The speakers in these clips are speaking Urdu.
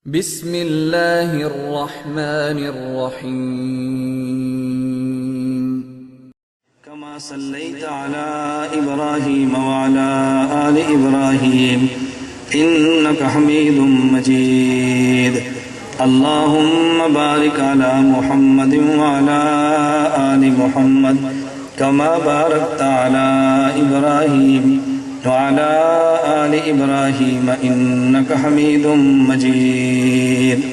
بسم اللہ الرحمن الرحیم كما صليت على إبراهيم وعلى آل إبراهيم إنك حميد مجيد اللهم بارك على محمد وعلى آل محمد كما باركت على إبراهيم وعلى آل إبراهيم إنك حميد مجيد۔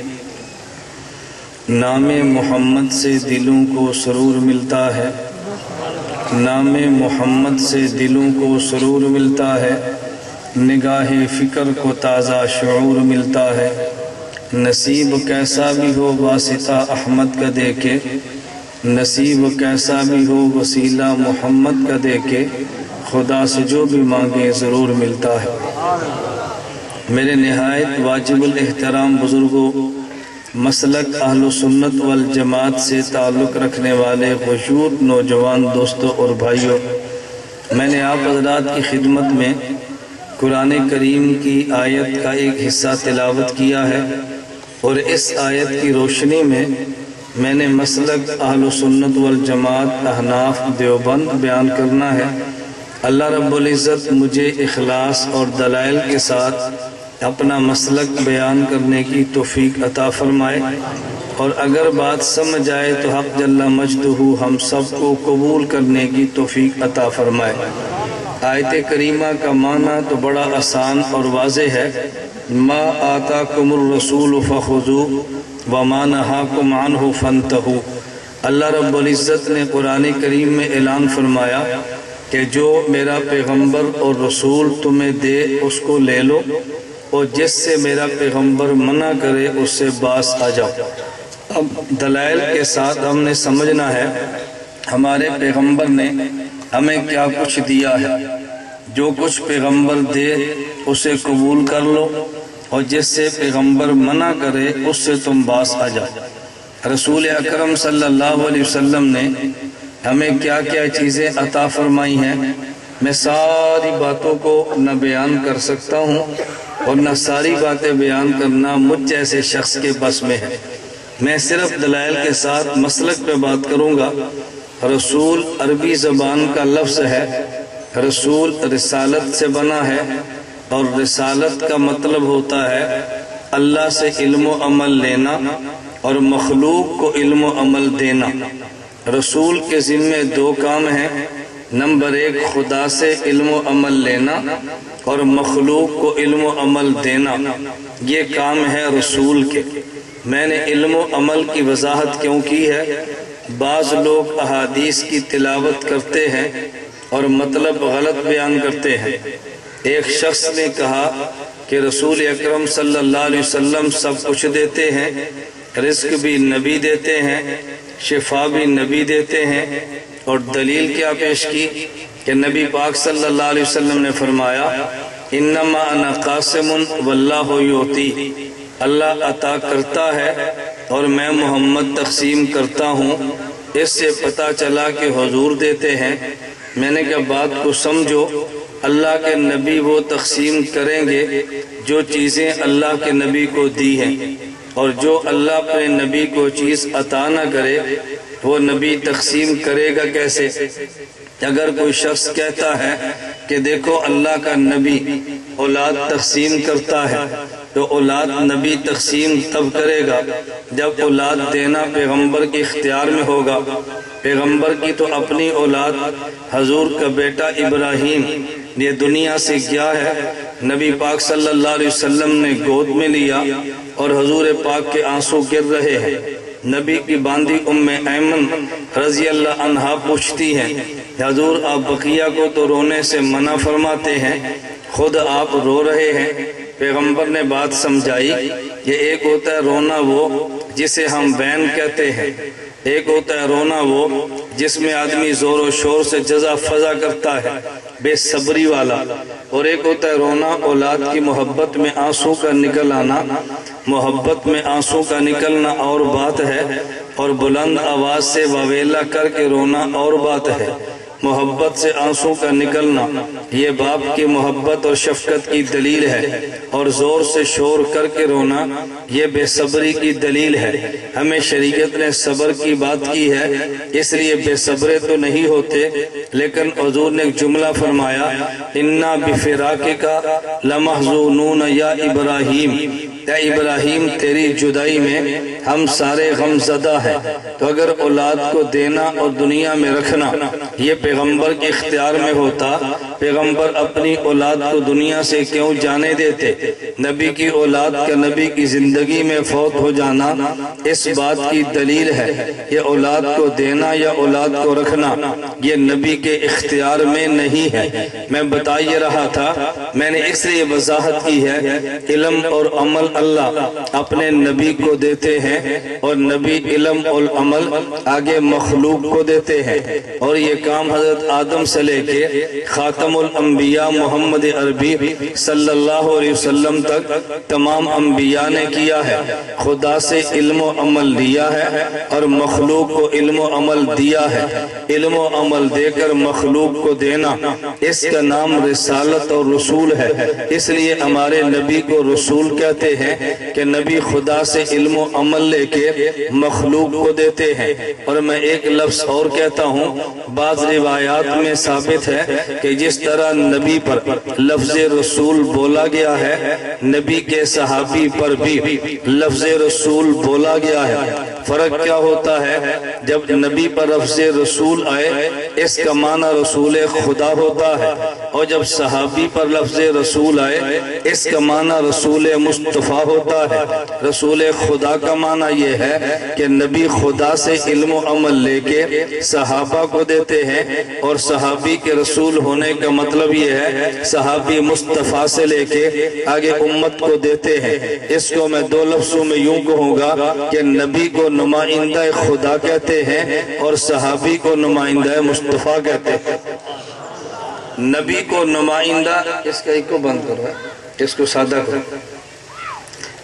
نام محمد سے دلوں کو سرور ملتا ہے، نام محمد سے دلوں کو سرور ملتا ہے، نگاہ فکر کو تازہ شعور ملتا ہے۔ نصیب کیسا بھی ہو واسطہ احمد کا دیکھے، نصیب کیسا بھی ہو وسیلہ محمد کا دیکھے، خدا سے جو بھی مانگے ضرور ملتا ہے۔ میرے نہایت واجب الاحترام بزرگوں، مسلک اہل سنت والجماعت سے تعلق رکھنے والے خشوع نوجوان دوستوں اور بھائیوں، میں نے آپ حضرات کی خدمت میں قرآن کریم کی آیت کا ایک حصہ تلاوت کیا ہے، اور اس آیت کی روشنی میں میں نے مسلک اہل سنت والجماعت احناف دیوبند بیان کرنا ہے۔ اللہ رب العزت مجھے اخلاص اور دلائل کے ساتھ اپنا مسلک بیان کرنے کی توفیق عطا فرمائے، اور اگر بات سمجھ آئے تو حق جل مجدہ ہم سب کو قبول کرنے کی توفیق عطا فرمائے۔ آیت کریمہ کا معنی تو بڑا آسان اور واضح ہے، ما آتاکم الرسول فخذوہ وما نہاکم عنہ فانتہوا۔ اللہ رب العزت نے قرآن کریم میں اعلان فرمایا کہ جو میرا پیغمبر اور رسول تمہیں دے اس کو لے لو، اور جس سے میرا پیغمبر منع کرے اس سے باز آ جاؤ۔ اب دلائل کے ساتھ ہم نے سمجھنا ہے ہمارے پیغمبر نے ہمیں کیا کچھ دیا ہے۔ جو کچھ پیغمبر دے اسے قبول کر لو، اور جس سے پیغمبر منع کرے اس سے تم باز آ جاؤ۔ رسول اکرم صلی اللہ علیہ وسلم نے ہمیں کیا کیا چیزیں عطا فرمائی ہیں، میں ساری باتوں کو نہ بیان کر سکتا ہوں، اور نہ ساری باتیں بیان کرنا مجھ جیسے شخص کے بس میں ہے۔ میں صرف دلائل کے ساتھ مسلک پہ بات کروں گا۔ رسول عربی زبان کا لفظ ہے، رسول رسالت سے بنا ہے، اور رسالت کا مطلب ہوتا ہے اللہ سے علم و عمل لینا اور مخلوق کو علم و عمل دینا۔ رسول کے ذمہ دو کام ہیں، نمبر ایک خدا سے علم و عمل لینا اور مخلوق کو علم و عمل دینا، یہ کام ہے رسول کے۔ میں نے علم و عمل کی وضاحت کیوں کی ہے؟ بعض لوگ احادیث کی تلاوت کرتے ہیں اور مطلب غلط بیان کرتے ہیں۔ ایک شخص نے کہا کہ رسول اکرم صلی اللہ علیہ وسلم سب کچھ دیتے ہیں، رزق بھی نبی دیتے ہیں، شفا بھی نبی دیتے ہیں، اور دلیل کیا پیش کی کہ نبی پاک صلی اللہ علیہ وسلم نے فرمایا انما انا قاسم واللہ یعطی، اللہ عطا کرتا ہے اور میں محمد تقسیم کرتا ہوں۔ اس سے پتہ چلا کہ حضور دیتے ہیں۔ میں نے کہا بات کو سمجھو، اللہ کے نبی وہ تقسیم کریں گے جو چیزیں اللہ کے نبی کو دی ہیں، اور جو اللہ اپنے نبی کو چیز عطا نہ کرے وہ نبی تقسیم کرے گا کیسے؟ اگر کوئی شخص کہتا ہے کہ دیکھو اللہ کا نبی اولاد تقسیم کرتا ہے، تو اولاد نبی تقسیم تب کرے گا جب اولاد دینا پیغمبر کے اختیار میں ہوگا۔ پیغمبر کی تو اپنی اولاد حضور کا بیٹا ابراہیم یہ دنیا سے گیا ہے، نبی پاک صلی اللہ علیہ وسلم نے گود میں لیا اور حضور پاک کے آنسو گر رہے ہیں۔ نبی کی باندھی ام ایمن رضی اللہ عنہا پوچھتی ہیں حضور آپ بقیہ کو تو رونے سے منع فرماتے ہیں، خود آپ رو رہے ہیں۔ پیغمبر نے بات سمجھائی کہ ایک ہوتا ہے رونا وہ جسے ہم وین کہتے ہیں، ایک ہوتا ہے رونا وہ جس میں آدمی زور و شور سے جزا فضا کرتا ہے، بے صبری والا، اور ایک ہوتا ہے رونا اولاد کی محبت میں آنسو کا نکل آنا۔ محبت میں آنسو کا نکلنا اور بات ہے، اور بلند آواز سے واویلا کر کے رونا اور بات ہے۔ محبت سے آنسوں کا نکلنا یہ باپ کی محبت اور شفقت کی دلیل ہے، اور زور سے شور کر کے رونا یہ بے صبری کی دلیل ہے۔ ہمیں شریعت نے صبر کی بات کی ہے، اس لیے بے صبرے تو نہیں ہوتے، لیکن حضور نے ایک جملہ فرمایا، اِنَّا بِفِرَاقِكَ لَمَحْزُونُونَ یا ابراہیم، اے ابراہیم تیری جدائی میں ہم سارے غم زدہ ہیں۔ تو اگر اولاد کو دینا اور دنیا میں رکھنا یہ پیغمبر کے اختیار میں ہوتا، پیغمبر اپنی اولاد کو دنیا سے کیوں جانے دیتے؟ نبی کی اولاد کا نبی کی زندگی میں فوت ہو جانا اس بات کی دلیل ہے، یہ اولاد کو دینا یا اولاد کو رکھنا یہ نبی کے اختیار میں نہیں ہے۔ میں بتا یہ رہا تھا، میں نے اس لیے وضاحت کی ہے، علم اور عمل اللہ اپنے نبی کو دیتے ہیں، اور نبی علم اور عمل آگے مخلوق کو دیتے ہیں، اور یہ کام حضرت آدم سے لے کے خاتم الانبیاء محمد عربی صلی اللہ علیہ وسلم تک تمام انبیاء نے کیا ہے۔ خدا سے علم و عمل لیا ہے اور مخلوق کو علم و عمل دیا ہے۔ علم و عمل دے کر مخلوق کو دینا اس کا نام رسالت اور رسول ہے، اس لیے ہمارے نبی کو رسول کہتے ہیں کہ نبی خدا سے علم و عمل لے کے مخلوق کو دیتے ہیں۔ اور میں ایک لفظ اور کہتا ہوں، بعض روایات میں ثابت ہے کہ جس طرح نبی پر لفظ رسول بولا گیا ہے، نبی کے صحابی پر بھی لفظ رسول بولا گیا ہے۔ فرق کیا ہوتا ہے؟ جب نبی پر لفظ رسول آئے اس کا معنی رسول خدا ہوتا ہے، اور جب صحابی پر لفظ رسول آئے اس کا معنی رسول مصطفیٰ ہوتا ہے۔ رسول خدا کا معنی یہ ہے کہ نبی خدا سے علم و عمل لے کے صحابہ کو دیتے ہیں، اور صحابی کے رسول ہونے کا مطلب یہ ہے صحابی مصطفیٰ سے لے کے آگے امت کو دیتے ہیں۔ اس کو میں دو لفظوں میں یوں کہوں گا کہ نبی کو نمائندہ خدا کہتے ہیں اور صحابی کو نمائندہ مصطفیٰ کہتے ہیں۔ نبی کو نمائندہ، اس کا ایک کو بند کرو، اس کو سادہ کرو،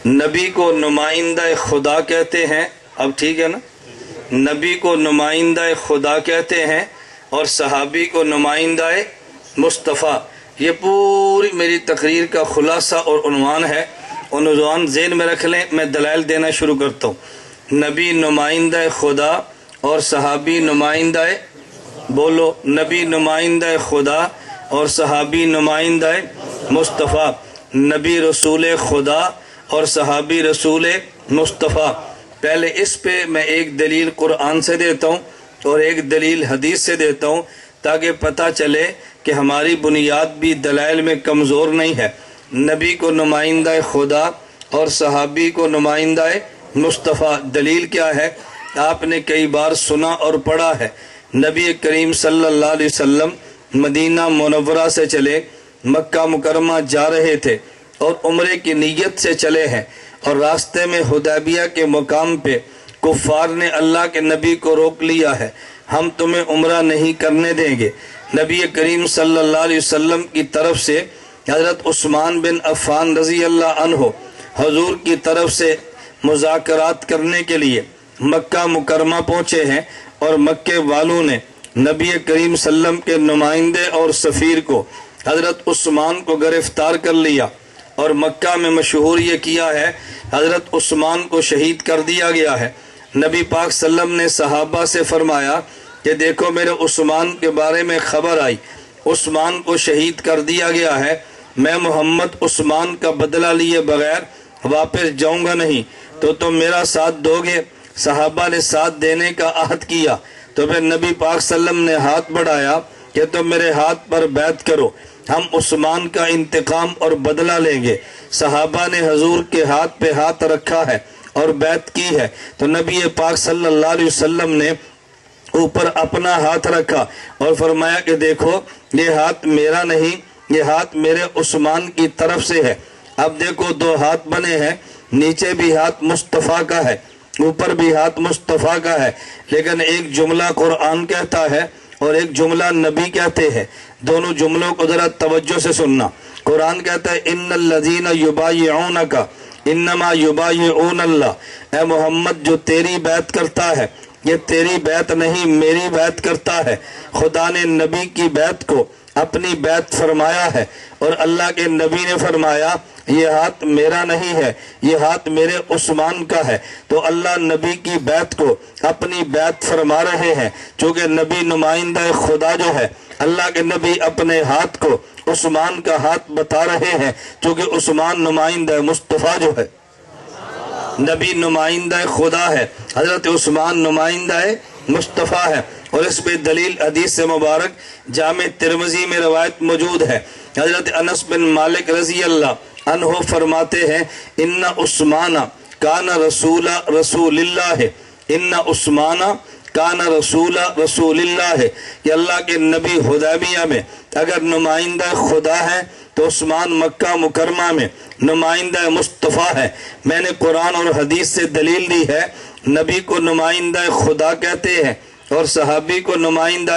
نبی کو نمائندہ خدا کہتے ہیں، اب ٹھیک ہے نا؟ نبی کو نمائندہ خدا کہتے ہیں اور صحابی کو نمائندہ مصطفیٰ۔ یہ پوری میری تقریر کا خلاصہ اور عنوان ہے، عنوان ذہن میں رکھ لیں، میں دلائل دینا شروع کرتا ہوں۔ نبی نمائندہ خدا اور صحابی نمائندہ، بولو، نبی نمائندہ خدا اور صحابی نمائندہ مصطفیٰ، نبی رسول خدا اور صحابی رسول مصطفیٰ۔ پہلے اس پہ میں ایک دلیل قرآن سے دیتا ہوں اور ایک دلیل حدیث سے دیتا ہوں، تاکہ پتہ چلے کہ ہماری بنیاد بھی دلائل میں کمزور نہیں ہے۔ نبی کو نمائندہ خدا اور صحابی کو نمائندہ مصطفیٰ، دلیل کیا ہے؟ آپ نے کئی بار سنا اور پڑھا ہے، نبی کریم صلی اللہ علیہ وسلم مدینہ منورہ سے چلے مکہ مکرمہ جا رہے تھے اور عمرے کی نیت سے چلے ہیں، اور راستے میں حدیبیہ کے مقام پہ کفار نے اللہ کے نبی کو روک لیا ہے، ہم تمہیں عمرہ نہیں کرنے دیں گے۔ نبی کریم صلی اللہ علیہ وسلم کی طرف سے حضرت عثمان بن عفان رضی اللہ عنہ حضور کی طرف سے مذاکرات کرنے کے لیے مکہ مکرمہ پہنچے ہیں، اور مکے والوں نے نبی کریم صلی اللہ علیہ وسلم کے نمائندے اور سفیر کو حضرت عثمان کو گرفتار کر لیا، اور مکہ میں مشہور یہ کیا ہے حضرت عثمان کو شہید کر دیا گیا ہے۔ نبی پاک صلی اللہ علیہ وسلم نے صحابہ سے فرمایا کہ دیکھو میرے عثمان کے بارے میں خبر آئی، عثمان کو شہید کر دیا گیا ہے، میں محمد عثمان کا بدلہ لیے بغیر واپس جاؤں گا نہیں، تو تم میرا ساتھ دو گے؟ صحابہ نے ساتھ دینے کا عہد کیا، تو پھر نبی پاک صلی اللہ علیہ وسلم نے ہاتھ بڑھایا کہ تم میرے ہاتھ پر بیعت کرو، ہم عثمان کا انتقام اور بدلہ لیں گے۔ صحابہ نے حضور کے ہاتھ پہ ہاتھ رکھا ہے اور بیعت کی ہے، تو نبی پاک صلی اللہ علیہ وسلم نے اوپر اپنا ہاتھ رکھا اور فرمایا کہ دیکھو یہ ہاتھ میرا نہیں، یہ ہاتھ میرے عثمان کی طرف سے ہے۔ اب دیکھو دو ہاتھ بنے ہیں، نیچے بھی ہاتھ مصطفیٰ کا ہے، اوپر بھی ہاتھ مصطفیٰ کا ہے، لیکن ایک جملہ قرآن کہتا ہے اور ایک جملہ نبی کہتے ہیں، دونوں جملوں کو ذرا توجہ سے سننا۔ قرآن کہتا ہے ان الذین یبایعونک انما یبایعون اللہ، اے محمد جو تیری بیعت کرتا ہے یہ تیری بیعت نہیں میری بیعت کرتا ہے۔ خدا نے نبی کی بیعت کو اپنی بیعت فرمایا ہے، اور اللہ کے نبی نے فرمایا یہ ہاتھ میرا نہیں ہے، یہ ہاتھ میرے عثمان کا ہے۔ تو اللہ نبی کی بیعت کو اپنی بیعت فرما رہے ہیں، چونکہ نبی نمائندہ خدا جو ہے، اللہ کے نبی اپنے ہاتھ کو عثمان کا ہاتھ بتا رہے ہیں، چونکہ عثمان نمائندہ مصطفیٰ جو ہے، نبی نمائندہ خدا ہے، حضرت عثمان نمائندہ مصطفیٰ ہے۔ اور اس پہ دلیل حدیث مبارک جامع ترمذی میں روایت موجود ہے۔ حضرت انس بن مالک رضی اللہ عنہ فرماتے ہیں ان عثمان کان رسول اللہ، ان عثمان کان رسول اللہ، کہ اللہ کے نبی حدیبیہ میں اگر نمائندہ خدا ہے تو عثمان مکہ مکرمہ میں نمائندہ مصطفیٰ ہے۔ میں نے قرآن اور حدیث سے دلیل دی ہے، نبی کو نمائندہ خدا کہتے ہیں اور صحابی کو نمائندہ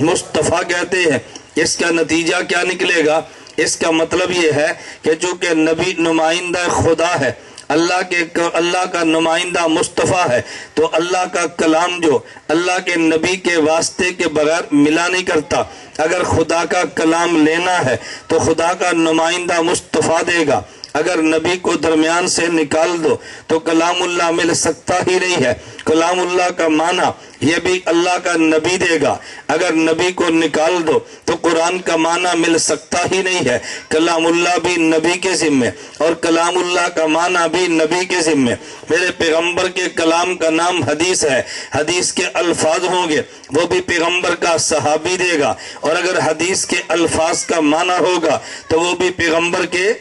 مصطفیٰ کہتے ہیں۔ اس کا نتیجہ کیا نکلے گا؟ اس کا مطلب یہ ہے کہ چونکہ نبی نمائندہ خدا ہے، اللہ کا نمائندہ مصطفیٰ ہے، تو اللہ کا کلام جو اللہ کے نبی کے واسطے کے بغیر ملا نہیں کرتا۔ اگر خدا کا کلام لینا ہے تو خدا کا نمائندہ مصطفیٰ دے گا، اگر نبی کو درمیان سے نکال دو تو کلام اللہ مل سکتا ہی نہیں ہے۔ کلام اللہ کا معنی یہ بھی اللہ کا نبی دے گا، اگر نبی کو نکال دو تو قرآن کا معنی مل سکتا ہی نہیں ہے۔ کلام اللہ بھی نبی کے ذمے اور کلام اللہ کا معنی بھی نبی کے ذمے۔ میرے پیغمبر کے کلام کا نام حدیث ہے، حدیث کے الفاظ ہوں گے وہ بھی پیغمبر کا صحابی دے گا، اور اگر حدیث کے الفاظ کا معنی ہوگا تو وہ بھی پیغمبر کے،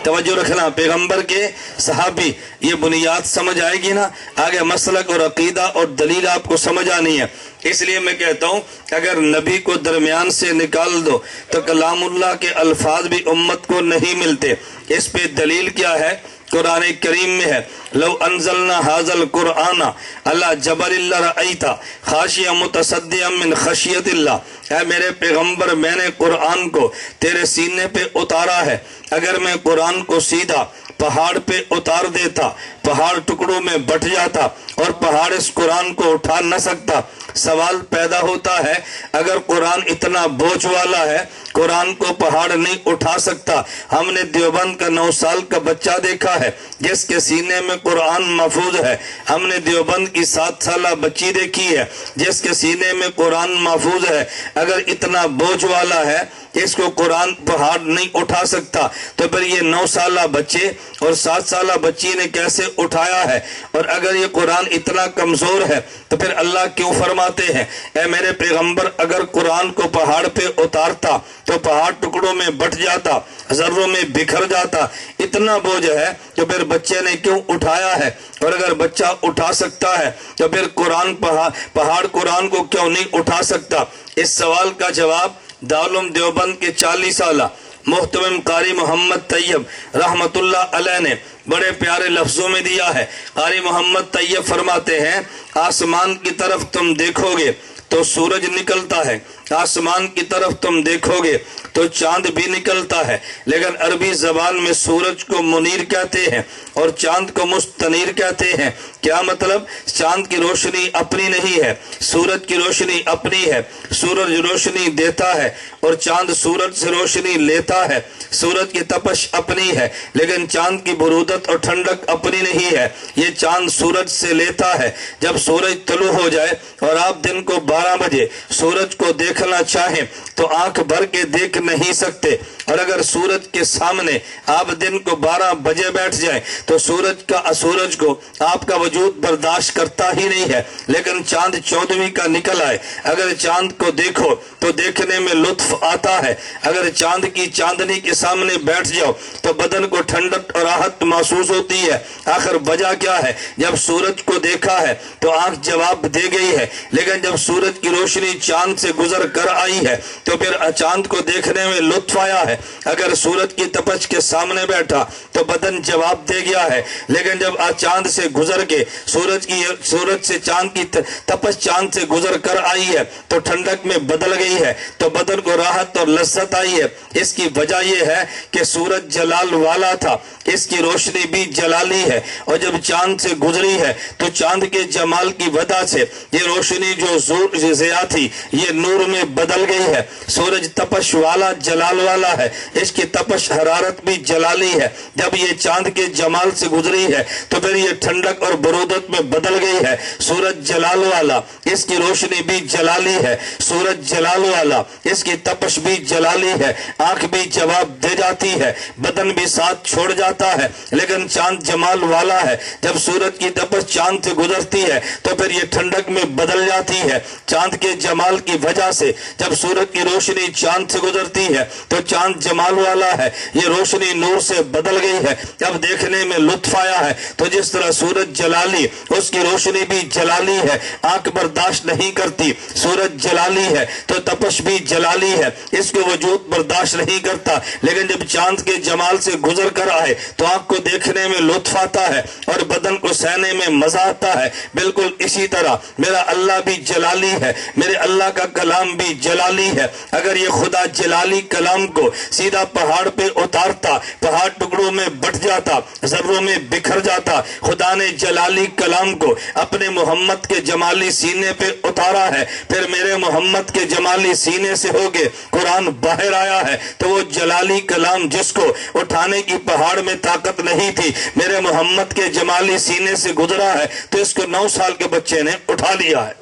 توجہ رکھنا، پیغمبر کے صحابی۔ یہ بنیاد سمجھ آئے گی نا، آگے مسلک اور عقیدہ اور دلیل آپ کو سمجھ آنی ہے۔ اس لیے میں کہتا ہوں اگر نبی کو درمیان سے نکال دو تو کلام اللہ کے الفاظ بھی امت کو نہیں ملتے۔ اس پہ دلیل کیا ہے؟ قرآن کریم میں ہے لو انزلنا هذا القرآن على جبل لرأيت خاشعا متصدعا من خشیت اللہ۔ اے میرے پیغمبر، میں نے قرآن کو تیرے سینے پہ اتارا ہے، اگر میں قرآن کو سیدھا پہاڑ پہ اتار دیتا پہاڑ ٹکڑوں میں بٹ جاتا اور پہاڑ اس قرآن کو اٹھا نہ سکتا۔ سوال پیدا ہوتا ہے اگر قرآن اتنا بوجھ والا ہے، قرآن کو پہاڑ نہیں اٹھا سکتا۔ ہم نے دیوبند کا 9 سال کا بچہ دیکھا ہے جس کے سینے میں قرآن محفوظ ہے، ہم نے دیوبند کی 7 سالہ بچی دیکھی ہے جس کے سینے میں قرآن محفوظ ہے۔ اگر اتنا بوجھ والا ہے اس کو قرآن پہاڑ نہیں اٹھا سکتا تو پھر یہ 9 سالہ بچے اور 7 سالہ بچی نے کیسے اٹھایا ہے؟ اور اگر یہ قرآن اتنا کمزور ہے تو پھر اللہ کیوں فرماتے ہیں اے میرے پیغمبر اگر قرآن کو پہاڑ پہ اتارتا تو پہاڑ ٹکڑوں میں بٹ جاتا، ذروں میں بکھر جاتا، اتنا بوجھ ہے تو پھر بچے نے کیوں اٹھایا ہے؟ اور اگر بچہ اٹھا سکتا ہے تو پھر پہاڑ قرآن کو کیوں نہیں اٹھا سکتا؟ اس سوال کا جواب دارالعلوم دیوبند کے 40 سالہ محترم قاری محمد طیب رحمت اللہ علیہ نے بڑے پیارے لفظوں میں دیا ہے۔ قاری محمد طیب فرماتے ہیں آسمان کی طرف تم دیکھو گے تو سورج نکلتا ہے، آسمان کی طرف تم دیکھو گے تو چاند بھی نکلتا ہے، لیکن عربی زبان میں سورج کو منیر کہتے ہیں اور چاند کو مستنیر کہتے ہیں۔ کیا مطلب؟ چاند کی روشنی اپنی نہیں ہے، سورج کی روشنی اپنی ہے۔ سورج روشنی دیتا ہے اور چاند سورج سے روشنی لیتا ہے۔ سورج کی تپش اپنی ہے لیکن چاند کی برودت اور ٹھنڈک اپنی نہیں ہے، یہ چاند سورج سے لیتا ہے۔ جب سورج طلوع ہو جائے اور آپ دن کو 12 بجے سورج کو دیکھنا چاہیں تو آنکھ بھر کے دیکھ نہیں سکتے، اور اگر سورج کے سامنے آپ دن کو 12 بجے بیٹھ جائیں تو سورج کو آپ کا وجود برداشت کرتا ہی نہیں ہے۔ لیکن چاند 14ویں کا نکل آئے، اگر چاند کو دیکھو تو دیکھنے میں لطف آتا ہے، اگر چاند کی چاندنی کے سامنے بیٹھ جاؤ تو بدن کو ٹھنڈک اور راحت محسوس ہوتی ہے۔ آخر وجہ کیا ہے؟ جب سورج کو دیکھا ہے تو آنکھ جواب دے گئی ہے، لیکن جب سورج کی روشنی چاند سے گزر گزر کر آئی ہے تو پھر چاند کو دیکھنے میں لطف آیا ہے۔ اگر سورج کی تپش کے سامنے بیٹھا تو بدن جواب دے گیا ہے، لیکن جب چاند سے گزر کے سورج سے چاند کی تپش چاند سے گزر کر آئی ہے تو ٹھنڈک میں بدل گئی ہے، تو بدن کو راحت اور لذت آئی ہے۔ اس کی وجہ یہ ہے کہ سورج جلال والا تھا، اس کی روشنی بھی جلالی ہے، اور جب چاند سے گزری ہے تو چاند کے جمال کی وجہ سے یہ روشنی جو ضیاء تھی یہ نور میں بدل گئی ہے۔ سورج تپش والا جلال والا ہے، اس کی تپش حرارت بھی جلالی ہے۔ جب یہ چاند کے جمال سے گزری ہے تو پھر یہ ٹھنڈک اور برودت میں بدل گئی ہے۔ سورج جلال والا، اس کی روشنی بھی جلالی ہے، سورج جلال والا، اس کی تپش بھی جلالی ہے، آنکھ بھی جواب دے جاتی ہے، بدن بھی ساتھ چھوڑ جاتا ہے۔ لیکن چاند جمال والا ہے، جب سورج کی تپش چاند سے گزرتی ہے تو پھر یہ ٹھنڈک میں بدل جاتی ہے۔ چاند کے جمال کی وجہ سے جب سورج کی روشنی چاند سے گزرتی ہے تو چاند جمال والا ہے، یہ روشنی نور سے بدل گئی ہے، اب دیکھنے میں لطف آیا ہے۔ تو جس طرح سورج جلالی، اس کی روشنی بھی جلالی ہے، آنکھ برداشت نہیں کرتی، سورج جلالی ہے تو تپش بھی جلالی ہے، اس کو وجود برداشت نہیں کرتا، لیکن جب چاند کے جمال سے گزر کر آئے تو آنکھ کو دیکھنے میں لطف آتا ہے اور بدن کو سہنے میں مزہ آتا ہے۔ بالکل اسی طرح میرا اللہ بھی جلالی ہے، میرے اللہ کا کلام بھی جلالی ہے۔ اگر یہ خدا جلالی کلام کو سیدھا پہاڑ پہ اتارتا، پہاڑ ٹکڑوں میں بٹ جاتا، ذروں میں بکھر جاتا۔ خدا نے جلالی کلام کو اپنے محمد کے جمالی سینے پہ اتارا ہے، پھر میرے محمد کے جمالی سینے سے ہو کے قرآن باہر آیا ہے، تو وہ جلالی کلام جس کو اٹھانے کی پہاڑ میں طاقت نہیں تھی، میرے محمد کے جمالی سینے سے گزرا ہے تو اس کو 9 سال کے بچے نے اٹھا لیا ہے۔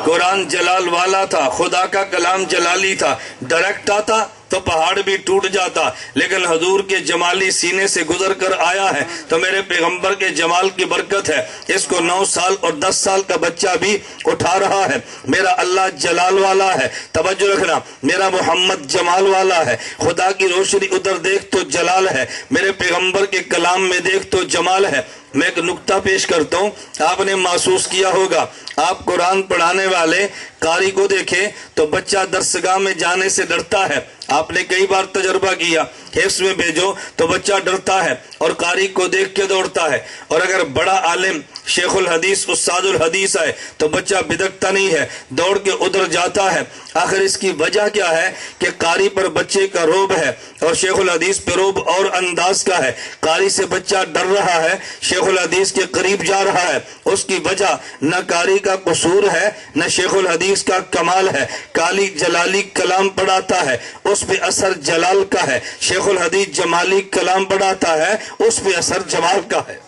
قرآن جلال والا تھا، خدا کا کلام جلالی تھا، ڈائریکٹ آتا تو پہاڑ بھی ٹوٹ جاتا، لیکن حضور کے جمالی سینے سے گزر کر آیا ہے تو میرے پیغمبر کے جمال کی برکت ہے، اس کو 9 سال اور 10 سال کا بچہ بھی اٹھا رہا ہے۔ میرا اللہ جلال والا ہے، توجہ رکھنا، میرا محمد جمال والا ہے۔ خدا کی روشنی ادھر دیکھ تو جلال ہے، میرے پیغمبر کے کلام میں دیکھ تو جمال ہے۔ میں ایک نکتہ پیش کرتا ہوں، آپ نے محسوس کیا ہوگا، آپ قرآن پڑھانے والے قاری کو دیکھیں تو بچہ درسگاہ میں جانے سے ڈرتا ہے، آپ نے کئی بار تجربہ کیا، حفظ میں بھیجو تو بچہ ڈرتا ہے اور قاری کو دیکھ کے دوڑتا ہے، اور اگر بڑا عالم شیخ الحدیث استاد الحدیث ہے تو بچہ بدکتا نہیں ہے، دوڑ کے ادھر جاتا ہے۔ آخر اس کی وجہ کیا ہے کہ قاری پر بچے کا روب ہے اور شیخ الحدیث پہ روب اور انداز کا ہے۔ قاری سے بچہ ڈر رہا ہے، شیخ الحدیث کے قریب جا رہا ہے، اس کی وجہ نہ قاری کا قصور ہے نہ شیخ الحدیث کا کمال ہے۔ قاری جلالی کلام پڑھاتا ہے، اس پہ اثر جلال کا ہے، شیخ الحدیث جمالی کلام پڑھاتا ہے، اس پہ اثر جمال کا ہے۔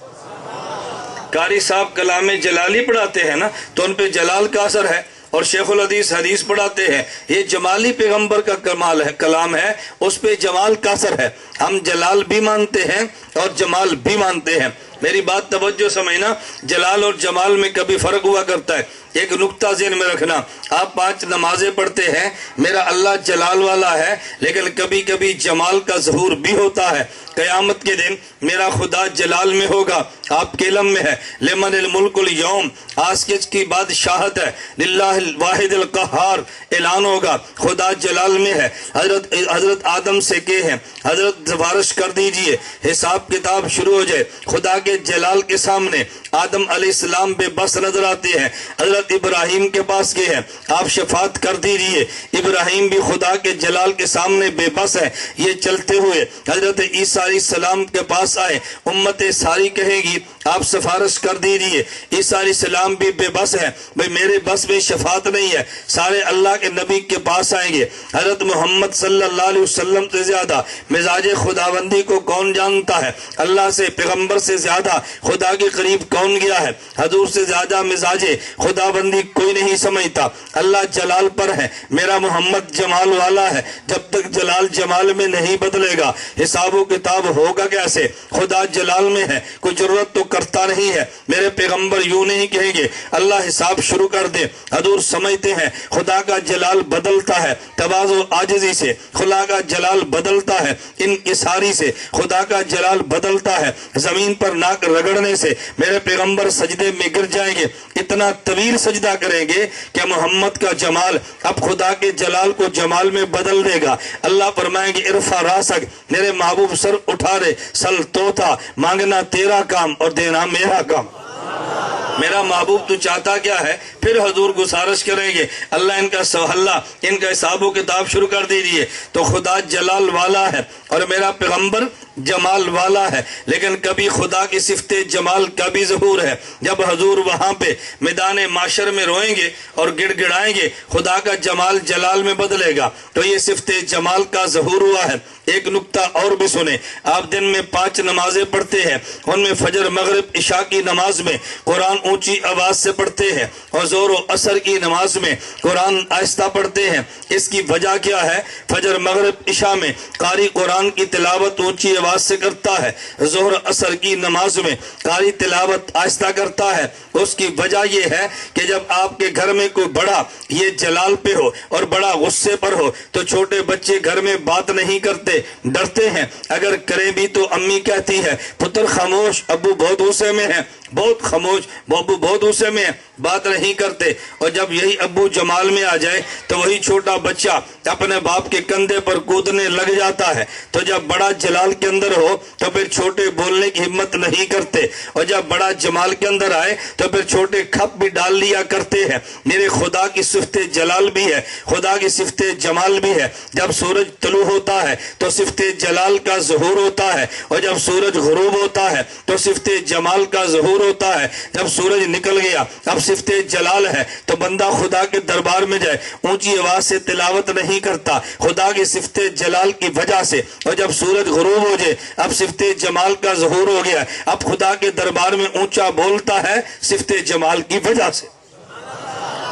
قاری صاحب کلام جلالی پڑھاتے ہیں نا تو ان پہ جلال کا اثر ہے، اور شیخ الحدیث حدیث پڑھاتے ہیں، یہ جمالی پیغمبر کا کمال ہے، کلام ہے، اس پہ جمال کا اثر ہے۔ ہم جلال بھی مانتے ہیں اور جمال بھی مانتے ہیں۔ میری بات توجہ سمجھنا، جلال اور جمال میں کبھی فرق ہوا کرتا ہے۔ ایک نکتہ ذہن میں رکھنا، آپ 5 نمازیں پڑھتے ہیں، میرا اللہ جلال والا ہے، لیکن کبھی کبھی جمال کا ظہور بھی ہوتا ہے۔ قیامت کے دن میرا خدا جلال میں ہوگا، آپ کے علم میں ہے، لمن الملک اليوم، آج کی بادشاہت ہے، للہ الواحد القہار، اعلان ہوگا، خدا جلال میں ہے۔ حضرت آدم سے کہ ہیں، حضرت سفارش کر دیجئے، حساب کتاب شروع ہو جائے۔ خدا کے جلال کے سامنے آدم علیہ السلام بے بس نظر آتے ہیں، حضرت ابراہیم کے پاس گئے ہیں، آپ شفاعت کر دیجئے۔ ابراہیم بھی خدا کے جلال کے سامنے بے بس ہے، یہ چلتے ہوئے حضرت عیسیٰ علیہ السلام کے پاس آئے، امت ساری کہے گی آپ سفارش کر دیجئے۔ عیسیٰ علیہ السلام بھی بے بس ہے، بھئی میرے بس میں شفاعت نہیں ہے، سارے اللہ کے نبی کے پاس آئیں گے۔ حضرت محمد صلی اللہ علیہ وسلم سے زیادہ مزاج خداوندی کو کون جانتا ہے؟ اللہ سے، پیغمبر سے زیادہ خدا کے قریب کون گیا ہے؟ حضور سے زیادہ مزاج خداوندی کوئی نہیں سمجھتا۔ اللہ جلال پر ہے، میرا محمد جمال والا ہے، جب تک جلال جمال میں نہیں بدلے گا حساب و کتاب ہوگا کیسے؟ خدا جلال میں ہے، کوئی ضرورت تو کرتا نہیں ہے، میرے پیغمبر یوں نہیں کہیں گے اللہ حساب شروع کر دے۔ حضور سمجھتے ہیں خدا کا جلال بدلتا ہے تواضع و عاجزی سے، خدا کا جلال بدلتا ہے انکساری سے، خدا کا جلال بدلتا ہے زمین پر ناک رگڑنے سے میرے پیغمبر سجدے میں گر جائیں گے، اتنا طویل سجدہ کریں گے کہ محمد کا جمال اب خدا کے جلال کو جمال میں بدل دے گا۔ اللہ فرمائیں گے ارفع راسک، میرے محبوب سر اٹھا دے، سل توتا، مانگنا تیرا کام اور دینا میرا کام۔ میرا محبوب تو چاہتا کیا ہے؟ پھر حضور گزارش کریں گے اللہ ان کا سوہلا، ان کا حساب و کتاب شروع کر دیجئے۔ تو خدا جلال والا ہے اور میرا پیغمبر جمال والا ہے، لیکن کبھی خدا کی صفت جمال کا بھی ظہور ہے۔ جب حضور وہاں پہ میدان معاشر میں روئیں گے اور گڑ گڑائیں گے، خدا کا جمال جلال میں بدلے گا، تو یہ صفت جمال کا ظہور ہوا ہے۔ ایک نکتہ اور بھی سنیں، آپ دن میں 5 نمازیں پڑھتے ہیں، ان میں فجر مغرب عشاء کی نماز میں قرآن اونچی آواز سے پڑھتے ہیں اور ظہر و عصر کی نماز میں قرآن آہستہ پڑھتے ہیں۔ اس کی وجہ کیا ہے؟ فجر مغرب عشاء میں قاری قرآن کی تلاوت اونچی آواز سے کرتا ہے، ظہر عصر کی نماز میں قاری تلاوت آہستہ کرتا ہے۔ اس کی وجہ یہ ہے کہ جب آپ کے گھر میں کوئی بڑا یہ جلال پہ ہو اور بڑا غصے پر ہو تو چھوٹے بچے گھر میں بات نہیں کرتے، ڈرتے ہیں، اگر کریں بھی تو امی کہتی ہے پتر خاموش، ابو بہت غصے میں ہے، بہت خاموش، ابو بہت غصے میں ہے، بات نہیں کرتے۔ اور جب یہی ابو جمال میں آ جائے تو وہی چھوٹا بچہ اپنے باپ کے کندھے پر کودنے لگ جاتا ہے۔ تو جب بڑا جلال کے اندر ہو تو پھر چھوٹے بولنے کی ہمت نہیں کرتے، اور جب بڑا جمال کے اندر آئے تو پھر چھوٹے کھپ بھی ڈال لیا کرتے ہیں۔ میرے خدا کی صفت جلال بھی ہے، خدا کی صفت جمال بھی ہے۔ جب سورج طلوع ہوتا ہے تو صفت جلال کا ظہور ہوتا ہے، اور جب سورج غروب ہوتا ہے تو صفت جمال کا ظہور ہوتا ہے۔ جب سورج نکل گیا اب صفت جلال ہے تو بندہ خدا کے دربار میں جائے اونچی آواز سے تلاوت نہیں کرتا، خدا کی صفت جلال کی وجہ سے۔ اور جب سورج غروب ہو جائے اب صفت جمال کا ظہور ہو گیا، اب خدا کے دربار میں اونچا بولتا ہے صفت جمال کی وجہ سے۔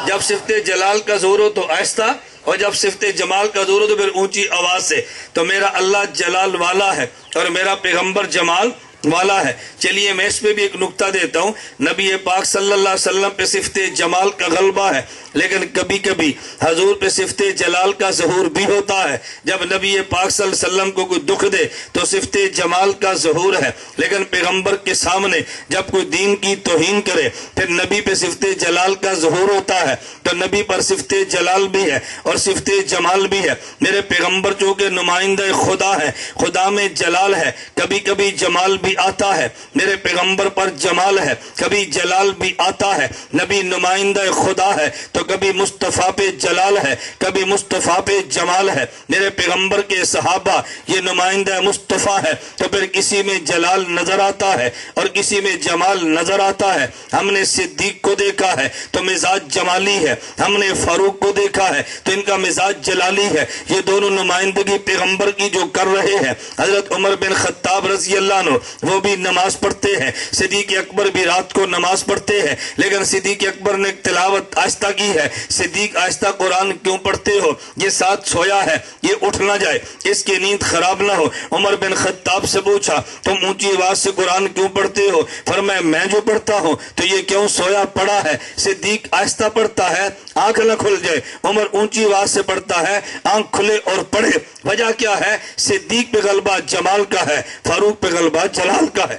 جب صفت جلال کا ظہور ہو تو آہستہ، اور جب صفت جمال کا ظہور ہو تو پھر اونچی آواز سے۔ تو میرا اللہ جلال والا ہے اور میرا پیغمبر جمال والا ہے۔ چلیے میں اس پہ بھی ایک نکتہ دیتا ہوں، نبی پاک صلی اللہ علیہ وسلم پہ صفت جمال کا غلبہ ہے، لیکن کبھی کبھی حضور پہ صفت جلال کا ظہور بھی ہوتا ہے۔ جب نبی پاک صلی اللہ علیہ وسلم کو کوئی دکھ دے تو صفت جمال کا ظہور ہے، لیکن پیغمبر کے سامنے جب کوئی دین کی توہین کرے پھر نبی پہ صفت جلال کا ظہور ہوتا ہے۔ تو نبی پر صفت جلال بھی ہے اور صفت جمال بھی ہے۔ میرے پیغمبر چونکہ نمائندہ خدا ہے، خدا میں جلال ہے، کبھی کبھی جمال بھی آتا ہے۔ میرے پیغمبر پر جمال ہے، کبھی جلال بھی آتا ہے۔ نبی نمائندہ خدا ہے تو کبھی مصطفیٰ پہ جلال ہے، کبھی مصطفیٰ پہ جمال ہے۔ میرے پیغمبر کے صحابہ یہ نمائندہ مصطفیٰ ہے تو پھر کسی میں جلال نظر آتا ہے اور کسی میں جمال نظر آتا ہے۔ ہم نے صدیق کو دیکھا ہے تو مزاج جمالی ہے، ہم نے فاروق کو دیکھا ہے تو ان کا مزاج جلالی ہے۔ یہ دونوں نمائندگی پیغمبر کی جو کر رہے ہیں، حضرت عمر بن خطاب رضی اللہ عنہ وہ بھی نماز پڑھتے ہیں، صدیق اکبر بھی رات کو نماز پڑھتے ہیں، لیکن صدیق اکبر نے تلاوت آہستہ کی ہے۔ صدیق آہستہ قرآن کیوں پڑھتے ہو؟ یہ ساتھ سویا ہے، یہ اٹھ نہ جائے، اس کی نیند خراب نہ ہو۔ عمر بن خطاب سے پوچھا تم اونچی آواز سے قرآن کیوں پڑھتے ہو؟ فرمایا میں جو پڑھتا ہوں تو یہ کیوں سویا پڑا ہے؟ صدیق آہستہ پڑھتا ہے آنکھ نہ کھل جائے، عمر اونچی آواز سے پڑھتا ہے آنکھ کھلے اور پڑھے۔ وجہ کیا ہے؟ صدیق پہ غلبہ جمال کا ہے، فاروق پہ غلبہ جلال کا ہے۔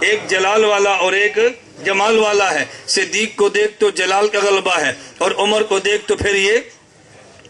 ایک جلال والا اور ایک جمال والا ہے۔ صدیق کو دیکھ تو جلال کا غلبہ ہے اور عمر کو دیکھ تو پھر یہ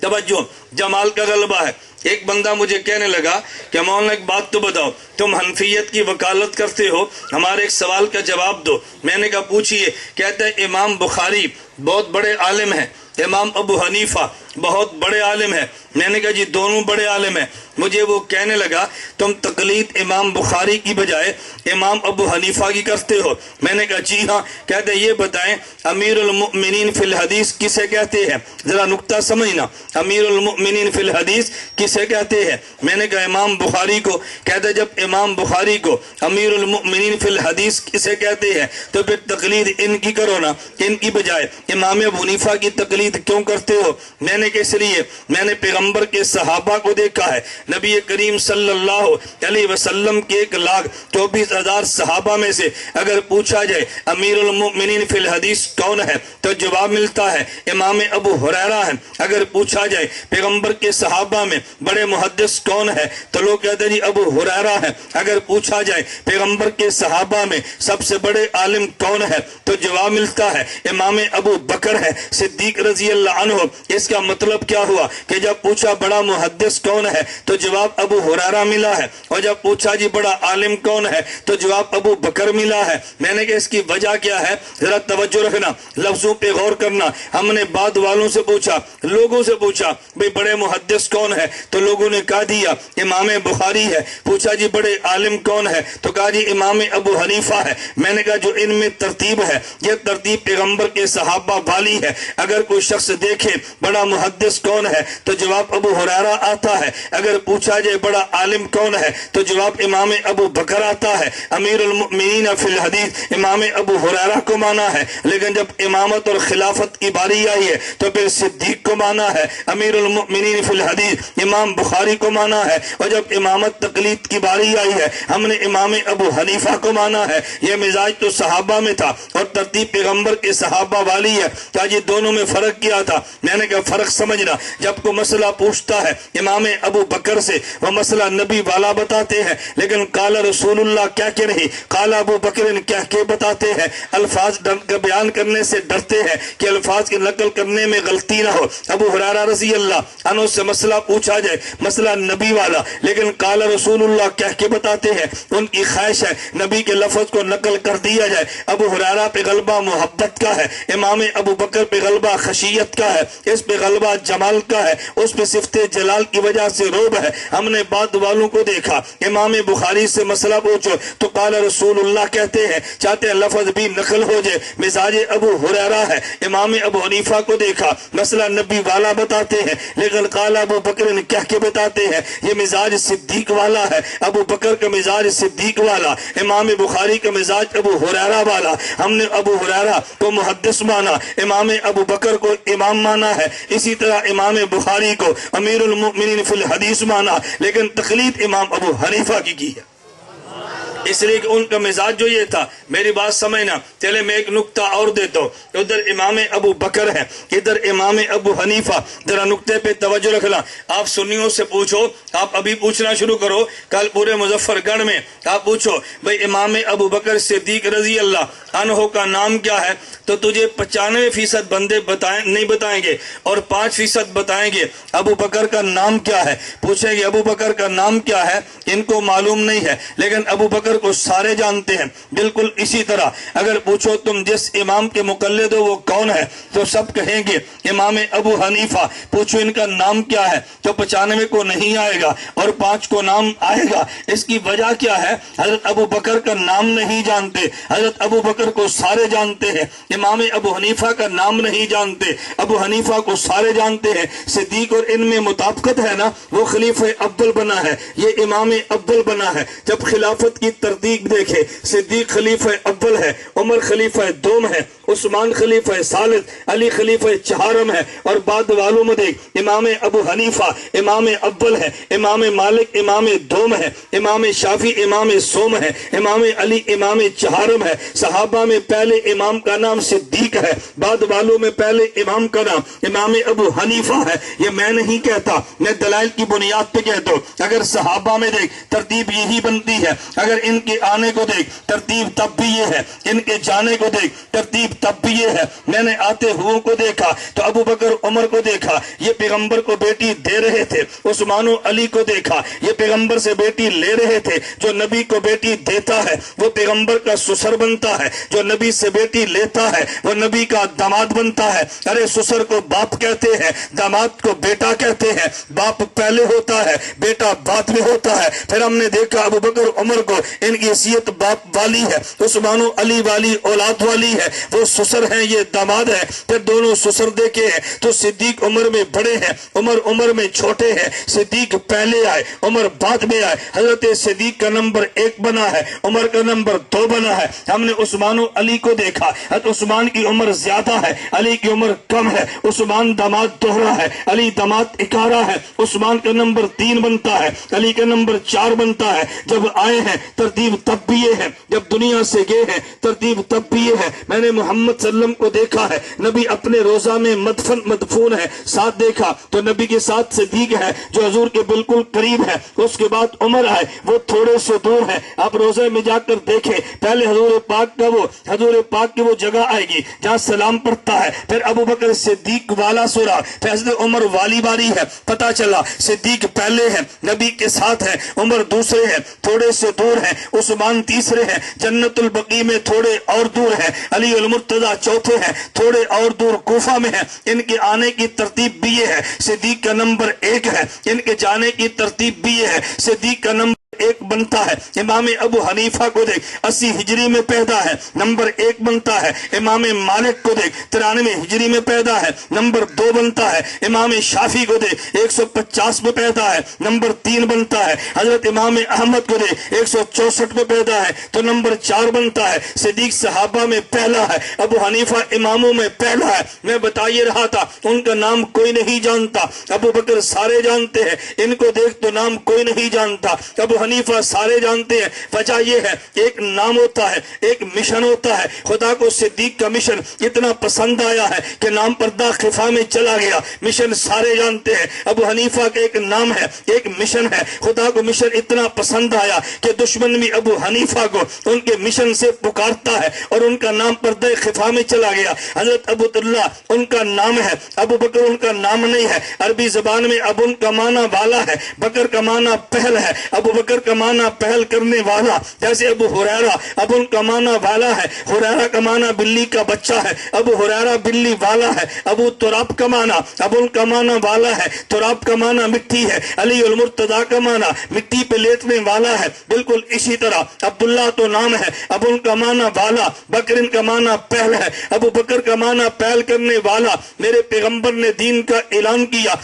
توجہ جمال کا غلبہ ہے۔ ایک بندہ مجھے کہنے لگا کہ مولانا ایک بات تو بتاؤ، تم حنفیت کی وکالت کرتے ہو، ہمارے ایک سوال کا جواب دو۔ میں نے کہا پوچھئے۔ کہتا ہے امام بخاری بہت بڑے عالم ہیں، امام ابو حنیفہ بہت بڑے عالم ہیں۔ میں نے کہا جی دونوں بڑے عالم ہیں۔ مجھے وہ کہنے لگا تم تقلید امام بخاری کی بجائے امام ابو حنیفہ کی کرتے ہو۔ میں نے کہا جی ہاں۔ کہتے یہ بتائیں امیر المؤمنین فی الحدیث کسے کہتے ہیں؟ ذرا نکتہ سمجھنا، امیر المؤمنین فی الحدیث کسے کہتے ہیں؟ میں نے کہا امام بخاری کو۔ کہتے جب امام بخاری کو امیر المؤمنین فی الحدیث کسے کہتے ہیں تو پھر تقلید ان کی کرو نا، ان کی بجائے امام ابو حنیفہ کی تقلید کیوں کرتے ہو؟ میں نے کہ اس لیے میں نے پیغمبر کے صحابہ کو دیکھا ہے. نبی کریم صلی اللہ علیہ وسلم کے 1,24,000 صحابہ میں سے اگر پوچھا جائے امیر المؤمنین فی الحدیث کون ہے تو جواب ملتا ہے امام ابو ہریرہ ہے. اگر پوچھا جائے پیغمبر کے صحابہ میں بڑے محدث کون ہے تو لوگ کہتے ہیں جی ابو ہریرہ ہے. اگر پوچھا جائے پیغمبر کے صحابہ میں سب سے بڑے عالم کون ہے تو جواب ملتا ہے امام ابو بکر ہے صدیق رضی اللہ عنہ. اس کا مطلب کیا ہوا کہ جب پوچھا بڑا محدث کون ہے تو جواب ابو ہریرہ ملا ہے, اور جب پوچھا جی بڑا عالم کون ہے تو جواب ابو بکر ملا ہے. میں نے کہ اس کی وجہ کیا ہے, ذرا توجہ رکھنا, لفظوں پہ غور کرنا. ہم نے بعد والوں سے پوچھا, لوگوں سے پوچھا بھئی بڑے محدث کون ہے تو لوگوں نے کہا دیا امام بخاری ہے. پوچھا جی بڑے عالم کون ہے تو کہا جی امام ابو حنیفہ ہے. میں نے کہا جو ان میں ترتیب ہے یہ ترتیب پیغمبر کے صحابہ والی ہے. اگر کوئی شخص دیکھے بڑا محدث کون ہے تو جواب ابو ہریرہ آتا ہے. اگر پوچھا جائے بڑا عالم کون ہے تو جواب امام ابو بکر آتا ہے. امیر المؤمنین فی الحدیث امام ابو ہریرہ کو مانا ہے, لیکن جب امامت اور خلافت کی باری آئی ہے تو پھر صدیق کو مانا ہے. امیر المؤمنین فی الحدیث امام بخاری کو مانا ہے, اور جب امامت تقلید کی باری آئی ہے ہم نے امام ابو حنیفہ کو مانا ہے. یہ مزاج تو صحابہ میں تھا اور ترتیب پیغمبر کے صحابہ والی ہے. کیا جی دونوں میں فرق کیا تھا؟ میں نے کہا فرق سمجھنا, جب کوئی مسئلہ پوچھتا ہے امام ابو بکر سے وہ مسئلہ نبی والا بتاتے ہیں, لیکن قال رسول اللہ کیا کہ نہیں قال ابو بکر کیا کہ بتاتے ہیں. الفاظ کا بیان کرنے سے ڈرتے ہیں کہ الفاظ کی نقل کرنے میں غلطی نہ ہو. ابو ہریرہ رضی اللہ عنہ سے مسئلہ پوچھا جائے مسئلہ نبی والا, لیکن قال رسول اللہ کہہ کے بتاتے ہیں. ان کی خواہش ہے نبی کے لفظ کو نقل کر دیا جائے. ابو ہریرہ پہ غلبہ محبت کا ہے, امام ابو بکر پہ غلبہ خشیت کا ہے, اس پہ غلبہ جمال کا ہے, اس پہ صفت جلال کی وجہ سے روب ہے. ہم نے بعد والوں کو دیکھا امام بخاری سے مسئلہ پوچھو تو قال رسول اللہ کہتے ہیں, چاہتے ہیں لفظ بھی نقل ہو جائے, مزاج ابو ہریرہ ہے. امام ابو حنیفہ کو دیکھا مسئلہ نبی والا بتاتے ہیں, لیکن قال ابو بکر نے کہہ کے بتاتے ہیں یہ مزاج صدیق والا ہے. ابو بکر کا مزاج صدیق والا, امام بخاری کا مزاج ابو ہریرہ والا. ہم نے ابو ہریرہ کو محدث مانا, امام ابو بکر کو امام مانا ہے, اسی طرح امام بخاری کو امیر المؤمنین فی الحدیث مانا, لیکن تقلید امام ابو حنیفہ کی ہے. اس لیے کہ ان کا مزاج جو یہ تھا, میری بات سمجھنا. چلے میں ایک نکتہ اور دیتا ہوں. ادھر امام ابو بکر ہے, ادھر امام ابو حنیفہ. ذرا نکتے پہ توجہ رکھنا. آپ سنیوں سے پوچھو, آپ ابھی پوچھنا شروع کرو, کل پورے مظفر گڑھ میں آپ پوچھو بھئی امام ابو بکر صدیق رضی اللہ عنہ کا نام کیا ہے تو تجھے 95% بندے نہیں بتائیں گے اور 5% بتائیں گے ابو بکر کا نام کیا ہے. پوچھیں گے ابو بکر کا نام کیا ہے, ان کو معلوم نہیں ہے, لیکن ابو بکر کو سارے جانتے ہیں. بالکل اسی طرح اگر پوچھو تم جس امام کے مقلد ہو وہ کون ہے تو سب کہیں گے امام ابو حنیفہ. پوچھو ان کا نام کیا ہے تو 95 کو نہیں آئے گا اور 5 کو نام آئے گا. اس کی وجہ کیا ہے, حضرت ابو بکر کا نام نہیں جانتے, حضرت ابو بکر کو سارے جانتے ہیں. امام ابو حنیفہ کا نام نہیں جانتے, ابو حنیفہ کو سارے جانتے ہیں. صدیق اور ان میں مطابقت ہے نا, وہ خلیفہ اول بنا ہے, یہ امام اول بنا ہے. جب خلافت کی ترتیب دیکھے صدیق خلیفہ اول ہے, عمر خلیفہ دوم ہے, عثمان خلیفہ ثالث, علی خلیفہ چہارم ہے, اور بعد والوں میں دیکھ امام ابو حنیفہ امام اول ہے, امام مالک امام دوم ہے, امام شافعی امام سوم ہے, امام علی امام چہارم ہے. صحابہ میں پہلے امام کا نام صدیق ہے, بعد والوں میں پہلے امام کا نام امام ابو حنیفہ ہے. یہ میں نہیں کہتا, میں دلائل کی بنیاد پہ کہتا ہوں. اگر صحابہ میں دیکھ ترتیب یہی بنتی ہے, اگر ان کے آنے کو دیکھ ترتیب تب بھی یہ ہے, ان کے جانے کو دیکھ ترتیب تب بھی یہ ہے. میں نے آتے ہوئے کو دیکھا تو ابو بکر عمر کو دیکھا, یہ پیغمبر کو بیٹی دے رہے تھے. عثمان و علی کو دیکھا, یہ پیغمبر سے بیٹی لے رہے تھے. جو نبی کو بیٹی دیتا ہے وہ پیغمبر کا سسر بنتا ہے, جو نبی سے بیٹی لیتا ہے وہ نبی کا داماد بنتا ہے. ارے سسر کو باپ کہتے ہیں, داماد کو بیٹا کہتے ہیں. باپ پہلے ہوتا ہے, بیٹا بعد میں ہوتا ہے. پھر ہم نے دیکھا ابو بکر عمر کو ان کی حیثیت باپ والی ہے، عثمان و علی والی اولاد والی ہے، وہ سسر ہیں یہ داماد ہے، پھر دونوں سسر دیکھے ہیں تو صدیق عمر میں بڑے ہیں، عمر میں چھوٹے ہیں، صدیق پہلے آئے عمر بعد میں آئے، حضرت صدیق کا نمبر 1 بنا ہے، عمر کا نمبر 2 بنا ہے۔ ہم نے عثمان و علی کو دیکھا، حضرت عثمان کی عمر زیادہ ہے، علی کی عمر کم ہے، عثمان داماد دوہرا ہے، علی داماد اکارا ہے، عثمان کا نمبر 3 بنتا ہے، علی کا نمبر 4 بنتا ہے۔ جب آئے ہیں ترتیب تب بھی یہ ہے، جب دنیا سے گئے ہیں ترتیب تب بھی یہ ہے۔ میں نے محمد صلی اللہ علیہ وسلم کو دیکھا ہے، نبی اپنے روزہ میں مدفون ہے، ساتھ دیکھا تو نبی کے ساتھ صدیق ہے جو حضور کے بالکل قریب ہے، اس کے بعد عمر آئے وہ تھوڑے سے دور ہے۔ آپ روزے میں جا کر دیکھیں، پہلے حضور پاک کی وہ جگہ آئے گی جہاں سلام پڑھتا ہے، پھر ابو بکر صدیق والا سورہ، پھر حضرت عمر والی باری ہے۔ پتہ چلا صدیق پہلے ہیں، نبی کے ساتھ ہے، عمر دوسرے ہیں، تھوڑے سے دور ہیں، عثمان تیسرے ہیں، جنت البقیع میں تھوڑے اور دور ہیں، علی المرتضی چوتھے ہیں، تھوڑے اور دور کوفہ میں ہیں۔ ان کے آنے کی ترتیب بھی یہ ہے، صدیق کا نمبر 1 ہے، ان کے جانے کی ترتیب بھی یہ ہے، صدیق کا نمبر 1 بنتا ہے۔ امام ابو حنیفہ کو دیکھ 80 ہجری میں پیدا ہے، نمبر 1 بنتا ہے۔ امام مالک کو دیکھ 93 ہجری میں پیدا ہے، نمبر 2 بنتا ہے۔ امام شافعی کو دیکھ 150 میں پیدا ہے، نمبر 3 بنتا ہے۔ حضرت امام احمد کو دیکھ 164 میں پیدا ہے تو نمبر 4 بنتا ہے۔ صدیق صحابہ میں پہلا ہے، ابو حنیفہ اماموں میں پہلا ہے۔ میں بتا یہ رہا تھا ان کا نام کوئی نہیں جانتا، ابو بکر سارے جانتے ہیں، ان کو دیکھ تو نام کوئی نہیں جانتا، ابو حنیفہ سارے جانتے ہیں۔ وجہ یہ ہے ایک نام ہوتا ہے، ایک مشن ہوتا ہے۔ خدا کو صدیق کا مشن اتنا پسند آیا ہے کہ نام پردہ خفا میں چلا گیا، مشن سارے جانتے ہیں۔ ابو حنیفہ کا ایک نام ہے، ایک مشن ہے، خدا کو مشن اتنا پسند آیا کہ دشمن بھی ابو حنیفہ کو ان کے مشن سے پکارتا ہے اور ان کا نام پردہ خفا میں چلا گیا۔ حضرت ابو عبداللہ ان کا نام ہے، ابو بکر ان کا نام نہیں ہے۔ عربی زبان میں ابو ان کا معنی والا ہے، بکر کا معنی پہل ہے، ابو بکر کا معنی پہل کرنے والا، جیسے ابو ہریرہ ابو ان کا معنی والا ہے، ہریرہ کا معنی بلی کا بچہ ہے، ابو ہریرہ بلی والا ہے۔ ابو تراب کا معنی ابو ان کا معنی والا ہے، تراب کا معنی مٹی ہے، علی المرتضی کا معنی مٹی پہ لیٹنے والا ہے۔ بالکل اسی طرح عبداللہ تو نام ہے، ابو ان کا معنی والا، بکر ان کا معنی پہل ہے، ابو بکر کا معنی پہل کرنے والا۔ میرے پیغمبر نے دین کا اعلان کیا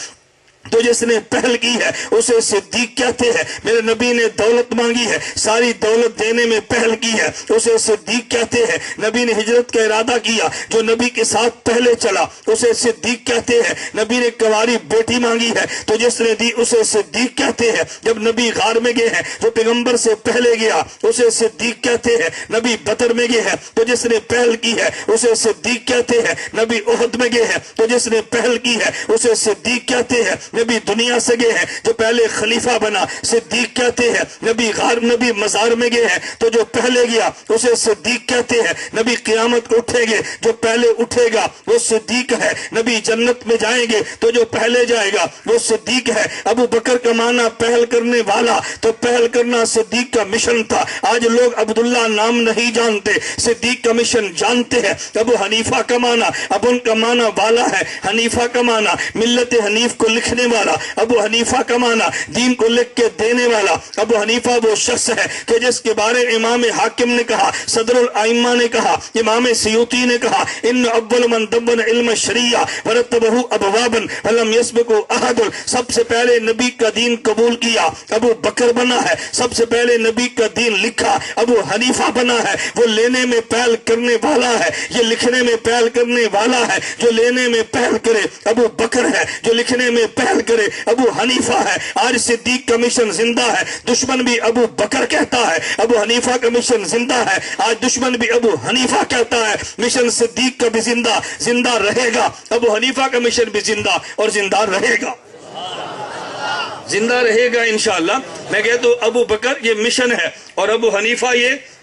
تو جس نے پہل کی ہے اسے صدیق کہتے ہیں۔ میرے نبی نے دولت مانگی ہے، ساری دولت دینے میں پہل کی ہے، اسے صدیق کہتے ہیں۔ نبی نے ہجرت کا ارادہ کیا، جو نبی کے ساتھ پہلے چلا اسے صدیق کہتے ہیں۔ نبی نے کنواری بیٹی مانگی ہے تو جس نے دی اسے صدیق کہتے ہیں۔ جب نبی غار میں گئے ہیں جو پیغمبر سے پہلے گیا اسے صدیق کہتے ہیں۔ نبی بدر میں گئے ہیں تو جس نے پہل کی ہے اسے صدیق کہتے ہیں۔ نبی احد میں گئے ہیں تو جس نے پہل کی ہے اسے صدیق کہتے ہیں۔ نبی دنیا سے گئے ہیں جو پہلے خلیفہ بنا صدیق کہتے ہیں۔ نبی مزار میں گئے ہیں تو جو پہلے گیا اسے صدیق کہتے ہیں۔ نبی قیامت کو اٹھے گے جو پہلے اٹھے گا وہ صدیق ہے۔ نبی جنت میں جائیں گے تو جو پہلے جائے گا وہ صدیق ہے۔ ابو بکر کا معنی پہل کرنے والا، تو پہل کرنا صدیق کا مشن تھا۔ آج لوگ عبداللہ نام نہیں جانتے، صدیق کا مشن جانتے ہیں۔ ابو حنیفہ کا معنی ابو ان کا معنی والا ہے، حنیفہ کا معنی ملت حنیف کو لکھنے والا، ابو حنیفہ کا معنی دین کو لکھ کے دینے والا۔ ابو حنیفہ وہ شخص ہے کہ جس کے بارے امام حاکم نے کہا، صدر الائمہ نے کہا، امام سیوطی نے کہا، ان اول من دون علم الشریعہ ورتبہ ابوابا ولم یسبقہ احد۔ سب سے پہلے نبی کا دین قبول کیا ابو بکر بنا ہے، سب سے پہلے نبی کا دین لکھا ابو حنیفہ بنا ہے۔ وہ لینے میں پہل کرنے والا ہے، یہ لکھنے میں پہل کرنے والا ہے۔ جو لینے میں پہل کرے ابو بکر ہے، جو لکھنے میں پہل کرے ابو حنیفہ ہے۔ آج صدیق کا مشن زندہ ہے، دشمن بھی ابو بکر کہتا ہے۔ ابو حنیفہ کا مشن زندہ ہے، آج دشمن بھی ابو حنیفہ کہتا ہے۔ مشن صدیق کا بھی زندہ رہے گا، ابو حنیفہ کا مشن بھی زندہ اور زندہ رہے گا، زندہ رہے گا انشاءاللہ۔ میں کہتا ہوں ابو بکر یہ مشن ہے اور ابو حنیفہ یہ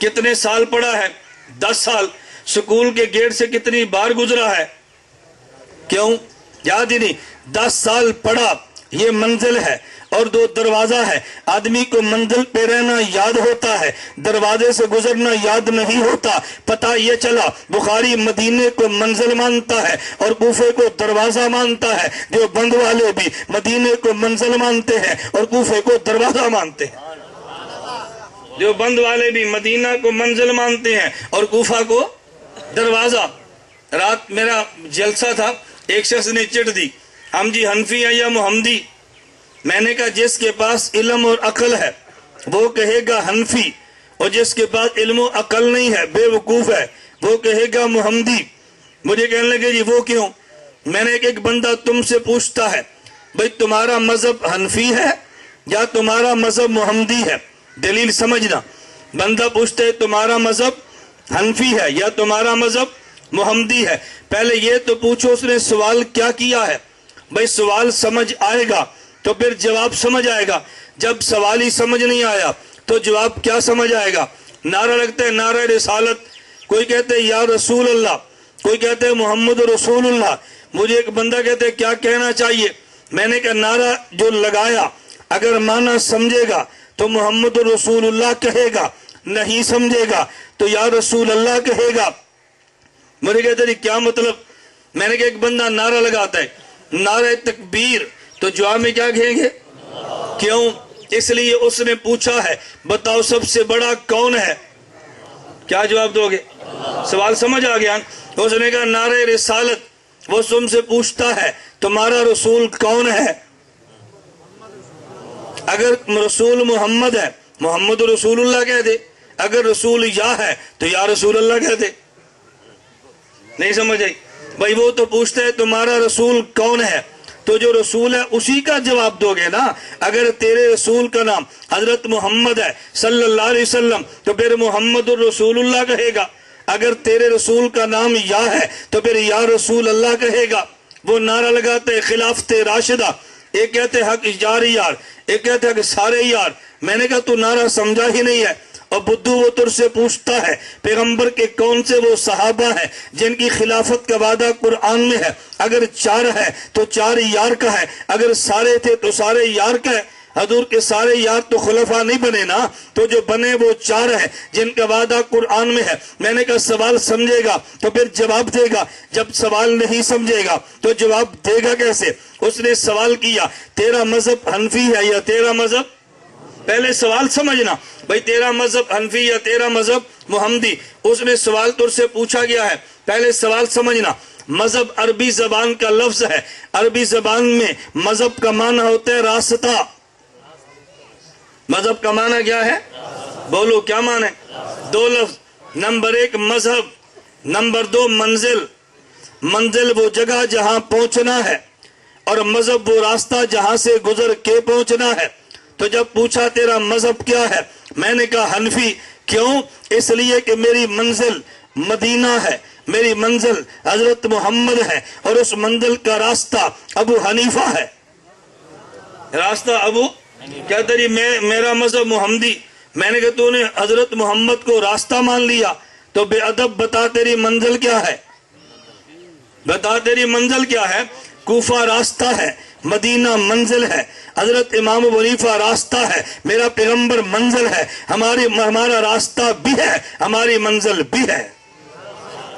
کتنے سال پڑھا ہے؟ 10 سال. سکول کے گیٹ سے کتنی بار گزرا ہے؟ کیوں یاد ہی نہیں. 10 سال پڑھا. یہ منزل ہے اور 2 دروازہ ہے. آدمی کو منزل پہ رہنا یاد ہوتا ہے، دروازے سے گزرنا یاد نہیں ہوتا. پتہ یہ چلا بخاری مدینے کو منزل مانتا ہے اور کوفے کو دروازہ مانتا ہے. جو بند والے بھی مدینے کو منزل مانتے ہیں اور کوفے کو دروازہ مانتے ہیں. جو بند والے بھی مدینہ کو منزل مانتے ہیں اور کوفہ کو دروازہ. رات میرا جلسہ تھا، ایک شخص نے چٹ دی، ہم جی حنفی ہیں یا محمدی؟ میں نے کہا جس کے پاس علم اور عقل ہے وہ کہے گا حنفی، اور جس کے پاس علم و عقل نہیں ہے، بے وقوف ہے، وہ کہے گا محمدی. مجھے کہنے لگے جی وہ کیوں؟ میں نے ایک بندہ تم سے پوچھتا ہے بھئی تمہارا مذہب حنفی ہے یا تمہارا مذہب محمدی ہے؟ دلیل سمجھنا. بندہ پوچھتا ہے تمہارا مذہب حنفی ہے یا تمہارا مذہب محمدی ہے؟ پہلے یہ تو پوچھو اس نے سوال کیا کیا ہے. بھئی سوال سمجھ آئے گا تو پھر جواب سمجھ آئے گا. جب سوال ہی سمجھ نہیں آیا تو جواب کیا سمجھ آئے گا؟ نعرہ لگتا ہے نعرہ رسالت، کوئی کہتے ہیں یا رسول اللہ، کوئی کہتے ہیں محمد رسول اللہ. مجھے ایک بندہ کہتے ہیں کیا کہنا چاہیے؟ میں نے کہا نعرہ جو لگایا اگر معنی سمجھے گا تو محمد رسول اللہ کہے گا، نہیں سمجھے گا تو یا رسول اللہ کہے گا. مجھے کہتے ہیں کیا مطلب؟ میں نے کہا ایک بندہ نعرہ لگاتا ہے نعرہ تکبیر تو جواب میں کیا کہیں گے؟ کیوں؟ اس لیے اس نے پوچھا ہے بتاؤ سب سے بڑا کون ہے؟ کیا جواب دو گے؟ سوال سمجھ آ گیا. اس نے کہا نعرہ رسالت. وہ تم سے پوچھتا ہے تمہارا رسول کون ہے؟ اگر رسول محمد ہے محمد رسول اللہ کہہ دے، اگر رسول یا ہے تو یا رسول اللہ کہہ دے. نہیں سمجھ آئی؟ بھائی وہ تو پوچھتا ہے تمہارا رسول کون ہے، تو جو رسول ہے اسی کا جواب دو گے نا. اگر تیرے رسول کا نام حضرت محمد ہے صلی اللہ علیہ وسلم تو پھر محمد الرسول اللہ کہے گا. اگر تیرے رسول کا نام یا ہے تو پھر یا رسول اللہ کہے گا. وہ نعرہ لگاتے خلافت راشدہ، ایک کہتے حق یار یار، ایک کہتے حق سارے یار. میں نے کہا تو نعرہ سمجھا ہی نہیں ہے. اور بدو وہ تر سے پوچھتا ہے پیغمبر کے کون سے وہ صحابہ ہیں جن کی خلافت کا وعدہ قرآن میں ہے؟ اگر 4 ہے تو 4 یار کا ہے، اگر سارے تھے تو سارے یار کا ہے. حضور کے سارے یار تو خلفاء نہیں بنے نا، تو جو بنے وہ 4 ہیں جن کا وعدہ قرآن میں ہے. میں نے کہا سوال سمجھے گا تو پھر جواب دے گا، جب سوال نہیں سمجھے گا تو جواب دے گا کیسے؟ اس نے سوال کیا تیرا مذہب حنفی ہے یا تیرا مذہب؟ پہلے سوال سمجھنا بھئی تیرا مذہب حنفی یا تیرا مذہب محمدی. اس نے سوال تر سے پوچھا گیا ہے، پہلے سوال سمجھنا. مذہب عربی زبان کا لفظ ہے، عربی زبان میں مذہب کا معنی ہوتا ہے راستہ. مذہب کا معنی کیا ہے؟ بولو کیا معنی ہے؟ 2 لفظ. نمبر 1 مذہب، نمبر 2 منزل. منزل وہ جگہ جہاں پہنچنا ہے اور مذہب وہ راستہ جہاں سے گزر کے پہنچنا ہے. تو جب پوچھا تیرا مذہب کیا ہے، میں نے کہا حنفی. کیوں؟ اس لیے کہ میری منزل مدینہ ہے، میری منزل حضرت محمد ہے اور اس منزل کا راستہ ابو حنیفہ ہے. راستہ ابو کہتا جی میرا مذہب محمدی. میں نے کہا تو نے حضرت محمد کو راستہ مان لیا تو بے ادب بتا تیری منزل کیا ہے؟ بتا تیری منزل کیا ہے؟ کوفہ راستہ ہے، مدینہ منزل ہے، حضرت امام ابو حنیفہ راستہ ہے، میرا پیغمبر منزل ہے. ہمارا راستہ بھی ہے، ہماری منزل بھی ہے.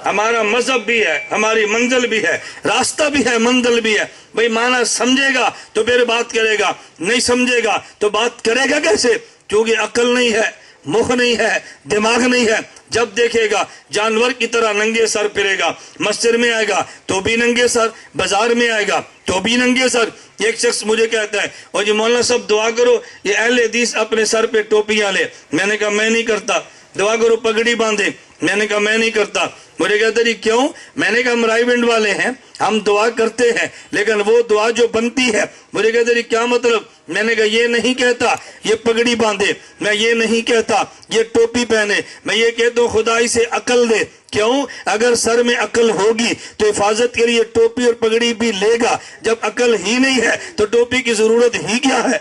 ہمارا مذہب بھی ہے، ہماری منزل بھی ہے، راستہ بھی ہے، منزل بھی ہے. بھئی معنی سمجھے گا تو پھر بات کرے گا، نہیں سمجھے گا تو بات کرے گا کیسے؟ کیونکہ عقل نہیں ہے، مخ نہیں ہے، دماغ نہیں ہے. جب دیکھے گا جانور کی طرح ننگے سر پھرے گا، مسجد میں آئے گا تو بھی ننگے سر، بازار میں آئے گا تو بھی ننگے سر. ایک شخص مجھے کہتا ہے اور جی مولانا صاحب دعا کرو یہ اہل حدیث اپنے سر پہ ٹوپیاں لے. میں نے کہا میں نہیں کرتا. دعا کرو پگڑی باندھے. میں نے کہا میں نہیں کرتا. مجھے کہتا جی کیوں؟ میں نے کہا ہم رائے بنڈ والے ہیں، ہم دعا کرتے ہیں لیکن وہ دعا جو بنتی ہے. مجھے کہتا جی کیا مطلب؟ میں نے کہا یہ نہیں کہتا یہ پگڑی باندھے، میں یہ نہیں کہتا یہ ٹوپی پہنے، میں یہ کہتا ہوں خدائی سے عقل دے. کیوں؟ اگر سر میں عقل ہوگی تو حفاظت کے لیے ٹوپی اور پگڑی بھی لے گا. جب عقل ہی نہیں ہے تو ٹوپی کی ضرورت ہی کیا ہے؟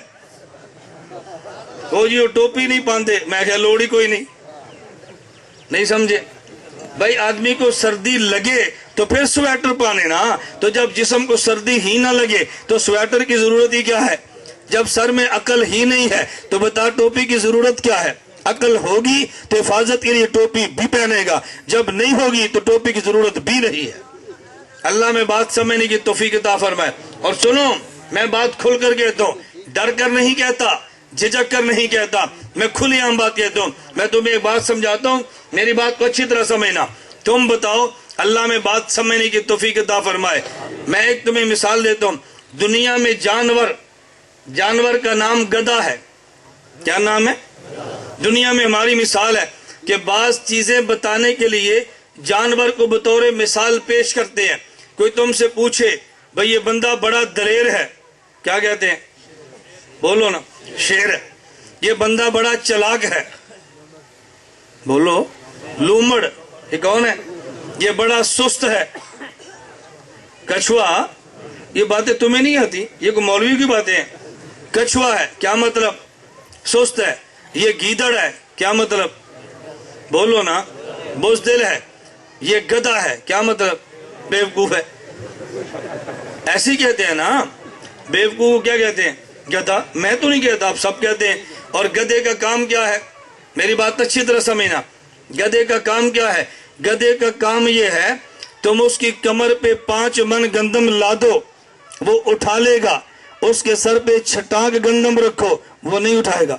وہ جی وہ ٹوپی نہیں باندھے. میں کہا لوڑی کوئی نہیں. نہیں سمجھے بھائی؟ آدمی کو سردی لگے تو پھر سویٹر پہنے نا، تو جب جسم کو سردی ہی نہ لگے تو سویٹر کی ضرورت ہی کیا ہے؟ جب سر میں عقل ہی نہیں ہے تو بتا ٹوپی کی ضرورت کیا ہے؟ عقل ہوگی تو حفاظت کے لیے ٹوپی بھی پہنے گا، جب نہیں ہوگی تو ٹوپی کی ضرورت بھی نہیں ہے۔ اللہ میں بات سمجھنے کی توفیق عطا فرمائے۔ اور سنو، میں بات کھل کر کہتا ہوں، ڈر کر نہیں کہتا، جھجک کر نہیں کہتا، میں کھلی عام بات کہتا ہوں۔ میں تمہیں ایک بات سمجھاتا ہوں، میری بات کو اچھی طرح سمجھنا۔ تم بتاؤ، اللہ میں بات سمجھنے کی توفیق عطا فرمائے۔ میں ایک تمہیں مثال دیتا ہوں۔ دنیا میں جانور کا نام گدھا ہے۔ کیا نام ہے؟ دنیا میں ہماری مثال ہے کہ بعض چیزیں بتانے کے لیے جانور کو بطور مثال پیش کرتے ہیں۔ کوئی تم سے پوچھے بھئی یہ بندہ بڑا دلیر ہے، کیا کہتے ہیں؟ بولو نا، شیر ہے۔ یہ بندہ بڑا چلاک ہے، بولو لومڑ۔ یہ کون ہے؟ یہ بڑا سست ہے، کچھوا۔ یہ باتیں تمہیں نہیں آتی، یہ کوئی مولوی کی باتیں ہیں۔ کچھوا ہے، کیا مطلب؟ سست ہے۔ یہ گیدڑ ہے، کیا مطلب؟ بولو نا، بزدل ہے۔ یہ گدھا ہے، کیا مطلب؟ بیوقوف ہے۔ ایسی کہتے ہیں نا، بیوقوف کیا کہتے ہیں؟ گدھا۔ میں تو نہیں کہتا، آپ سب کہتے ہیں۔ اور گدھے کا کام کیا ہے؟ میری بات اچھی طرح سمجھنا۔ گدھے کا کام کیا ہے؟ گدھے کا کام یہ ہے، تم اس کی کمر پہ 5 من گندم لا دو، وہ اٹھا لے گا۔ اس کے سر پہ چھٹانک گندم رکھو، وہ نہیں اٹھائے گا۔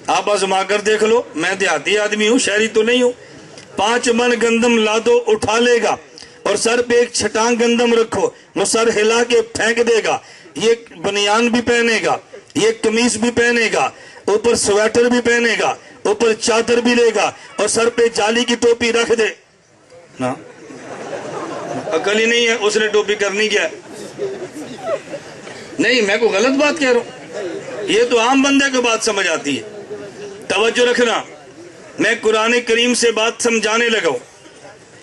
آپ آزما کر دیکھ لو، میں دیہاتی آدمی ہوں، شہری تو نہیں ہوں۔ 5 من گندم لا دو، اٹھا لے گا، اور سر پہ ایک چھٹانک گندم رکھو، وہ سر ہلا کے پھینک دے گا۔ یہ بنیان بھی پہنے گا، یہ قمیص بھی پہنے گا، اوپر سویٹر بھی پہنے گا، اوپر چادر بھی لے گا، اور سر پہ جالی کی ٹوپی رکھ دے نا۔ عقل ہی نہیں ہے، اس نے ٹوپی کرنی کیا ہے؟ نہیں، میں کوئی غلط بات کہہ رہا ہوں، یہ تو عام بندے کو بات سمجھ آتی ہے۔ توجہ رکھنا، میں قرآن کریم سے بات سمجھانے لگا ہوں۔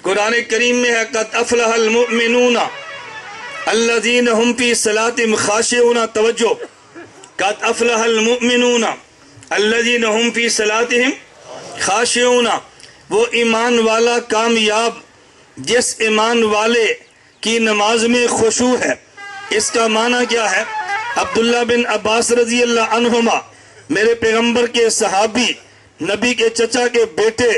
قرآن کریم میں ہے قد افلح المؤمنون الذین هم فی صلاتہم خاشعون۔ توجہ، قد افلح المؤمنون الذین هم فی صلاتہم خاشعون۔ وہ ایمان والا کامیاب جس ایمان والے کی نماز میں خشوع ہے۔ اس کا معنی کیا ہے؟ عبداللہ بن عباس رضی اللہ عنہما، میرے پیغمبر کے صحابی، نبی کے چچا کے بیٹے،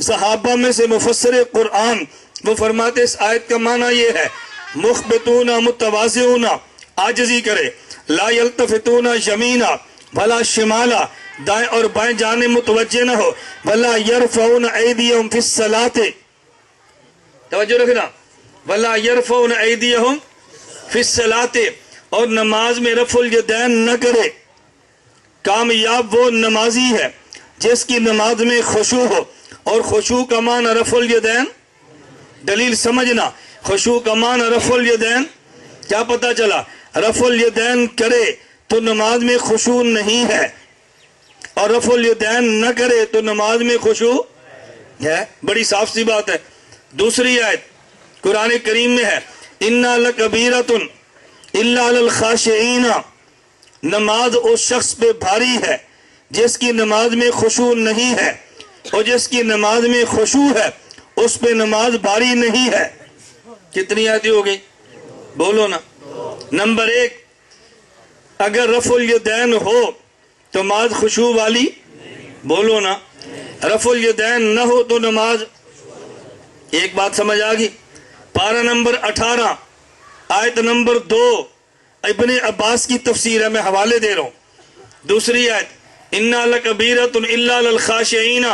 صحابہ میں سے مفسر قرآن، وہ فرماتے اس آیت کا معنی یہ ہے، مخبتون متواضعون، عاجزی کرے، لا یلتفتون یمینا ولا شمالا، دائیں اور بائیں جانب متوجہ نہ ہو، ولا یرفعون ایدیہم فی الصلاۃ۔ توجہ رکھنا، ولا یرفعون ایدیہم فی الصلاۃ، اور نماز میں رفع الیدین نہ کرے۔ کامیاب وہ نمازی ہے جس کی نماز میں خشوع ہو، اور خشوع کا معنی رفع الیدین۔ دلیل سمجھنا، خشوع کا معنی رفع الیدین۔ کیا پتہ چلا؟ رفع الیدین کرے تو نماز میں خشوع نہیں ہے، اور رفع الیدین نہ کرے تو نماز میں خشوع ہے۔ بڑی صاف سی بات ہے۔ دوسری آیت قرآن کریم میں ہے، اِنَّا لَكَبِيرَةٌ إِلَّا عَلَى الْخَاشِعِينَ۔ نماز اس شخص پہ بھاری ہے جس کی نماز میں خشوع نہیں ہے، اور جس کی نماز میں خشوع ہے اس پہ نماز بھاری نہیں ہے۔ کتنی آیتیں ہو گئی؟ بولو نا۔ نمبر 1، اگر رفع الیدین ہو تو نماز خشوع والی، بولو نا۔ رفع الیدین نہ ہو تو نماز، ایک بات سمجھ آگئی؟ پارہ نمبر 18 آیت نمبر 2 ابن عباس کی تفسیر ہے، میں حوالے دے رہا ہوں۔ دوسری آیت، اِنَّا لَكَبِيرَةٌ إِلَّا عَلَى الْخَاشِعِينَ۔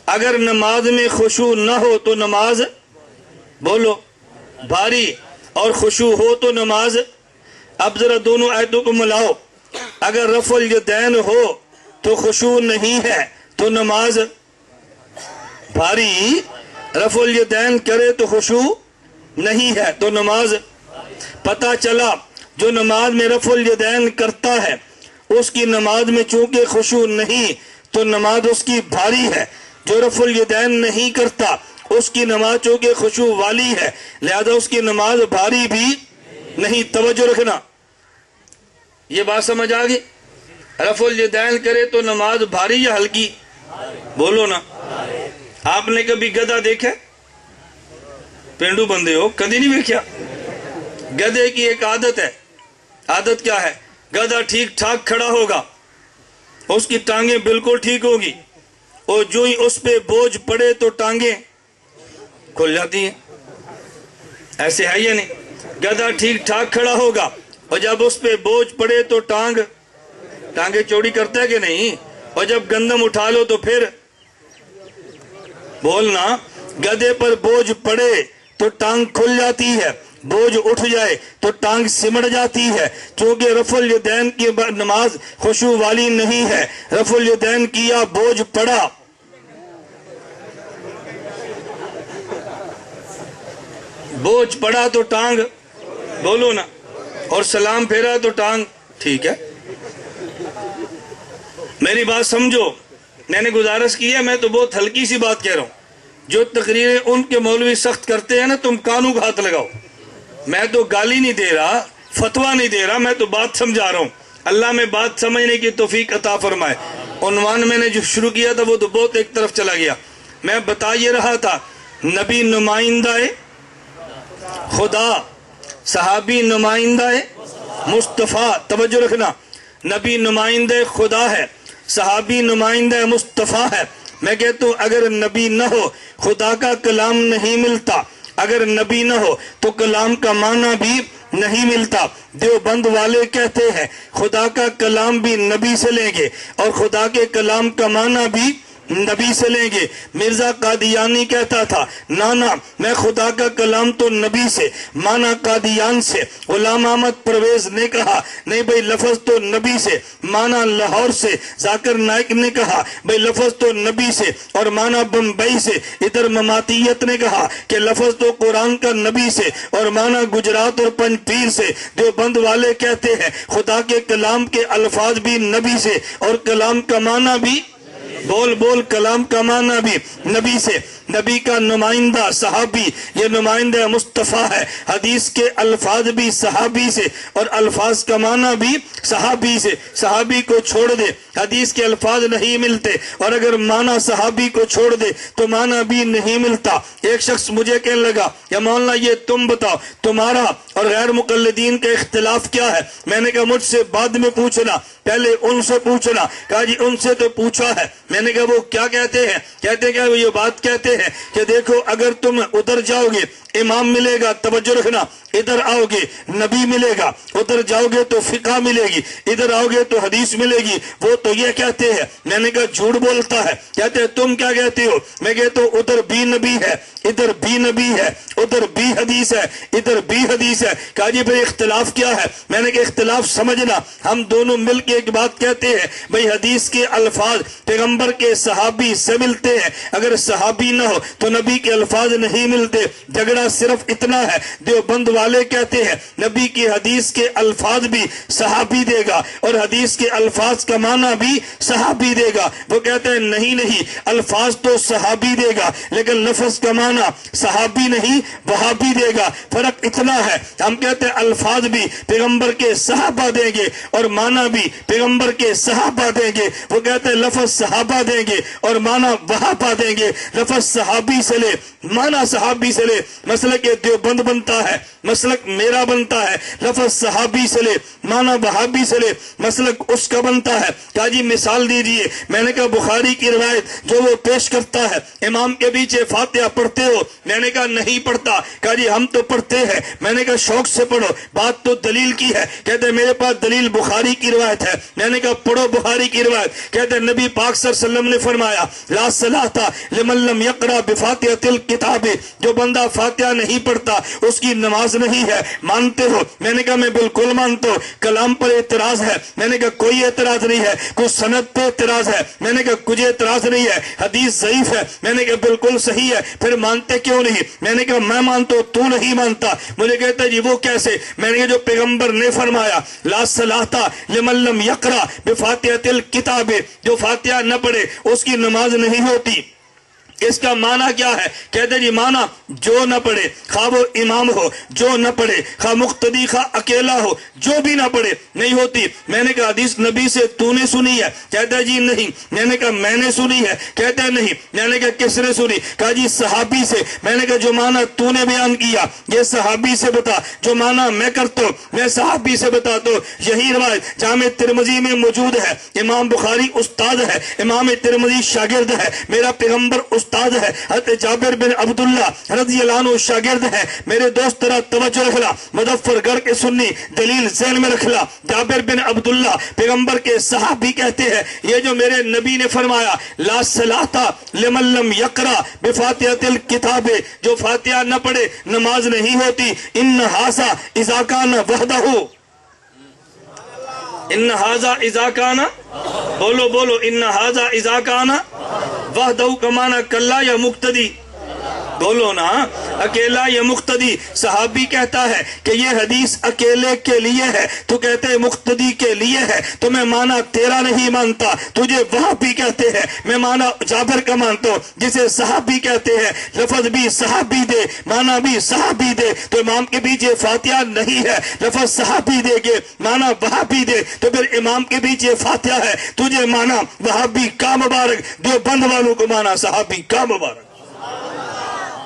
اگر نماز میں خشوع نہ ہو تو نماز، بولو، بھاری، اور خشوع ہو تو نماز۔ اب ذرا دونوں آیتوں کو ملاؤ۔ اگر رفع الیدین ہو تو خشوع نہیں ہے تو نماز بھاری، رفع الیدین کرے تو خشوع نہیں ہے تو نماز۔ پتہ چلا جو نماز میں رفع الیدین کرتا ہے اس کی نماز میں چونکہ خشوع نہیں تو نماز اس کی بھاری ہے۔ جو رفع الیدین نہیں کرتا اس کی نماز چونکہ خشوع والی ہے، لہذا اس کی نماز بھاری بھی نہیں۔ توجہ رکھنا، یہ بات سمجھ آ گئی؟ رفع الیدین کرے تو نماز بھاری یا ہلکی؟ بولو نا۔ آپ نے کبھی گدھا دیکھا؟ پینڈو بندے ہو، کدی نہیں دیکھا؟ گدھے کی ایک عادت ہے. عادت کیا ہے؟ گدھا ٹھیک ٹھاک کھڑا ہوگا، اس کی ٹانگیں بالکل ٹھیک ہوگی، اور جو ہی اس پہ بوجھ پڑے تو ٹانگیں کھل جاتی ہیں. ایسے ہے یا نہیں؟ گدھا ٹھیک ٹھاک کھڑا ہوگا اور جب اس پہ بوجھ پڑے تو ٹانگیں چوڑی کرتا ہے کہ نہیں؟ اور جب گندم اٹھا لو تو پھر بولنا. گدھے پر بوجھ پڑے تو ٹانگ کھل جاتی ہے، بوجھ اٹھ جائے تو ٹانگ سمٹ جاتی ہے. چونکہ رفع الیدین کی نماز خشوع والی نہیں ہے. رفع الیدین کیا، بوجھ پڑا، بوجھ پڑا تو ٹانگ بولو نا، اور سلام پھیرا تو ٹانگ ٹھیک ہے. میری بات سمجھو، میں نے گزارش کی ہے، میں تو بہت ہلکی سی بات کہہ رہا ہوں. جو تقریریں ان کے مولوی سخت کرتے ہیں نا، تم کانوں کا ہاتھ لگاؤ. میں تو گالی نہیں دے رہا، فتویٰ نہیں دے رہا، میں تو بات سمجھا رہا ہوں. اللہ میں بات سمجھنے کی توفیق عطا فرمائے. عنوان میں نے جو شروع کیا تھا وہ تو بہت ایک طرف چلا گیا. میں بتا یہ رہا تھا، نبی نمائندہ خدا، صحابی نمائندہ مصطفیٰ. توجہ رکھنا، نبی نمائندہ خدا ہے، صحابی نمائندہ مصطفیٰ ہے. میں کہتا ہوں اگر نبی نہ ہو خدا کا کلام نہیں ملتا، اگر نبی نہ ہو تو کلام کا معنی بھی نہیں ملتا. دیوبند والے کہتے ہیں خدا کا کلام بھی نبی سے لیں گے اور خدا کے کلام کا معنی بھی نبی سے لیں گے. مرزا قادیانی کہتا تھا نانا میں خدا کا کلام تو نبی سے، معنی قادیان سے. غلام احمد پرویز نے کہا نہیں بھئی لفظ تو نبی سے، معنی لاہور سے. ذاکر نائک نے کہا بھئی لفظ تو نبی سے اور معنی بمبئی سے. ادھر مماتیت نے کہا کہ لفظ تو قرآن کا نبی سے اور معنی گجرات اور پنج پیر سے. دیوبند والے کہتے ہیں خدا کے کلام کے الفاظ بھی نبی سے اور کلام کا معنی بھی، بول کلام کا معنی بھی نبی سے. نبی کا نمائندہ صحابی، یہ نمائندہ مصطفیٰ ہے. حدیث کے الفاظ بھی صحابی سے اور الفاظ کا معنی بھی صحابی سے. صحابی کو چھوڑ دے حدیث کے الفاظ نہیں ملتے، اور اگر معنی صحابی کو چھوڑ دے تو معنی بھی نہیں ملتا. ایک شخص مجھے کہنے لگا یا مولانا یہ تم بتاؤ تمہارا اور غیر مقلدین کا اختلاف کیا ہے؟ میں نے کہا مجھ سے بعد میں پوچھنا، پہلے ان سے پوچھنا. کہا جی ان سے تو پوچھا ہے. میں نے کہا وہ کیا کہتے ہیں؟ کہتے کہ وہ یہ بات کہتے ہیں کہ دیکھو اگر تم ادھر جاؤ گے امام ملے گا، توجہ رکھنا، ادھر آؤ گے نبی ملے گا، ادھر جاؤ گے تو فقہ ملے گی، ادھر آؤ گے تو حدیث ملے گی. وہ تو یہ کہتے ہیں. میں نے کہا جھوٹ بولتا ہے. کہتے ہیں تم کیا کہتے ہو؟ میں کہتا ہوں ادھر بھی نبی ہے، ادھر بھی نبی ہے، ادھر بھی حدیث ہے، ادھر بھی حدیث ہے. کہا جی بھئی اختلاف کیا ہے؟ میں نے کہا اختلاف سمجھنا، ہم دونوں مل کے ایک بات کہتے ہیں بھئی حدیث کے الفاظ پیغمبر کے صحابی سے ملتے ہیں، اگر صحابی نہ ہو تو نبی کے الفاظ نہیں ملتے. جھگڑا صرف اتنا ہے. دیوبند والے کہتے ہیں نبی کی حدیث کے الفاظ بھی صحابی دے گا اور حدیث کے الفاظ کا معنی بھی صحابی دے گا. وہ کہتے ہیں نہیں الفاظ تو صحابی دے گا لیکن لفظ کا معنی صحابی نہیں وہابی دے گا. فرق اتنا ہے. ہم کہتے ہیں الفاظ بھی پیغمبر کے صحابہ دیں گے اور معنی بھی پیغمبر کے صحابہ دیں گے. وہ کہتے ہیں لفظ صحابہ دیں گے اور معنی وہابہ دیں گے. لفظ صحابی سے لے، معنی صحابی سے لے. مسلک دیوبند بنتا ہے، مسلک میرا بنتا ہے. لفظ صحابی سے لے، معنی وہابی سے لے، مسلک اس کا بنتا ہے. کہا جی مثال دیجئے. میں نے کہا بخاری کی روایت جو وہ پیش کرتا ہے امام کے پیچھے فاتحہ پڑھتے ہو؟ میں نے کہا نہیں پڑھتا. کہا جی ہم تو پڑھتے ہیں. میں نے کہا شوق سے پڑھو، بات تو دلیل کی ہے. کہتے ہیں میرے پاس دلیل بخاری کی روایت ہے. میں نے کہا پڑھو بخاری کی روایت. کہتے ہیں نبی پاک صلی اللہ علیہ وسلم نے فرمایا لا صلاۃ لمن لم یقرأ بفاتحۃ الکتاب، جو بندہ فاتحہ نہیں پڑھتا اس کی نماز نہیں ہے. مانتے ہو؟ میں نے کہا میں بالکل مانتا ہوں. کلام پر اعتراض ہے؟ میں نے کہا کوئی اعتراض نہیں ہے. کوئی سند پہ اعتراض ہے؟ میں نے کہا کچھ اعتراض نہیں ہے. حدیث ضعیف ہے؟ میں نے کہا بالکل صحیح ہے. پھر مانتے کیوں نہیں؟ میں نے کہا میں مانتا ہوں تو نہیں مانتا. مجھے کہتا ہے جی وہ کیسے؟ میں نے کہا جو پیغمبر نے فرمایا لا صلاۃ لمن لم یقرأ بفاتحۃ الکتاب، جو فاتحہ نہ پڑھے اس کی نماز نہیں ہوتی. اس کا معنی کیا ہے؟ کہتے جی معنی جو نہ پڑھے، خواہ وہ امام ہو، جو نہ پڑھے، خواہ مقتدی خواہ اکیلا ہو، جو بھی نہ پڑھے نہیں ہوتی۔ میں نے کہا حدیث نبی سے تو نے سنی ہے؟ کہتا جی نہیں۔ میں نے کہا میں نے سنی ہے؟ کہتا ہے نہیں۔ میں نے کہا کس نے سنی؟ کہا جی صحابی سے۔ میں نے کہا جو معنی تو نے بیان کیا یہ صحابی سے بتا، جو معنی میں کرتا ہوں میں صحابی سے بتاتا ہوں۔ یہی روایت جامع ترمذی میں موجود ہے۔ امام بخاری استاد ہے، امام ترمذی شاگرد ہے، میرا پیغمبر استاد ہے، حضرت جابر بن عبداللہ رضی اللہ عنہ شاگرد ہے۔ میرے دوست طرح توجہ رکھنا، مظفر گڑھ کے سنی دلیل ذہن میں رکھنا۔ جابر بن عبداللہ پیغمبر کے صحابی کہتے ہیں یہ جو میرے نبی نے فرمایا لا صلاۃ لمن لم یقرأ بفاتحۃ الکتاب، جو فاتحہ نہ پڑھے نماز نہیں ہوتی۔ ان ھذا اذا کان وحدہ، ان ھذا اذا کان، بولو بولو، ان ھذا اذا کان وحدہ کا معنی کلا یا مقتدی؟ بولو نا، اکیلا یا مقتدی؟ صحابی کہتا ہے کہ یہ حدیث اکیلے کے لیے ہے، تو کہتے ہیں مقتدی کے لیے ہے، تو میں معنی تیرا نہیں مانتا، تجھے وہاں بھی کہتے ہیں، میں معنی جابر کا مانتا ہوں جسے صحابی کہتے ہیں۔ لفظ بھی صحابی دے، معنی بھی صحابی دے، تو امام کے پیچھے فاتحہ نہیں ہے، لفظ صحابی دے گے، معنی وہابی دے، تو پھر امام کے پیچھے فاتحہ ہے، تجھے معنی وہابی کا مبارک، دیوبند والوں کو معنی صحابی کا مبارک۔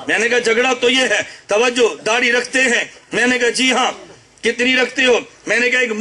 میں نے کہا جھگڑا تو یہ ہے، توجہ، داڑھی رکھتے ہیں؟ میں نے کہا جی ہاں۔ کتنی رکھتے ہو؟ میں نے کہا ایک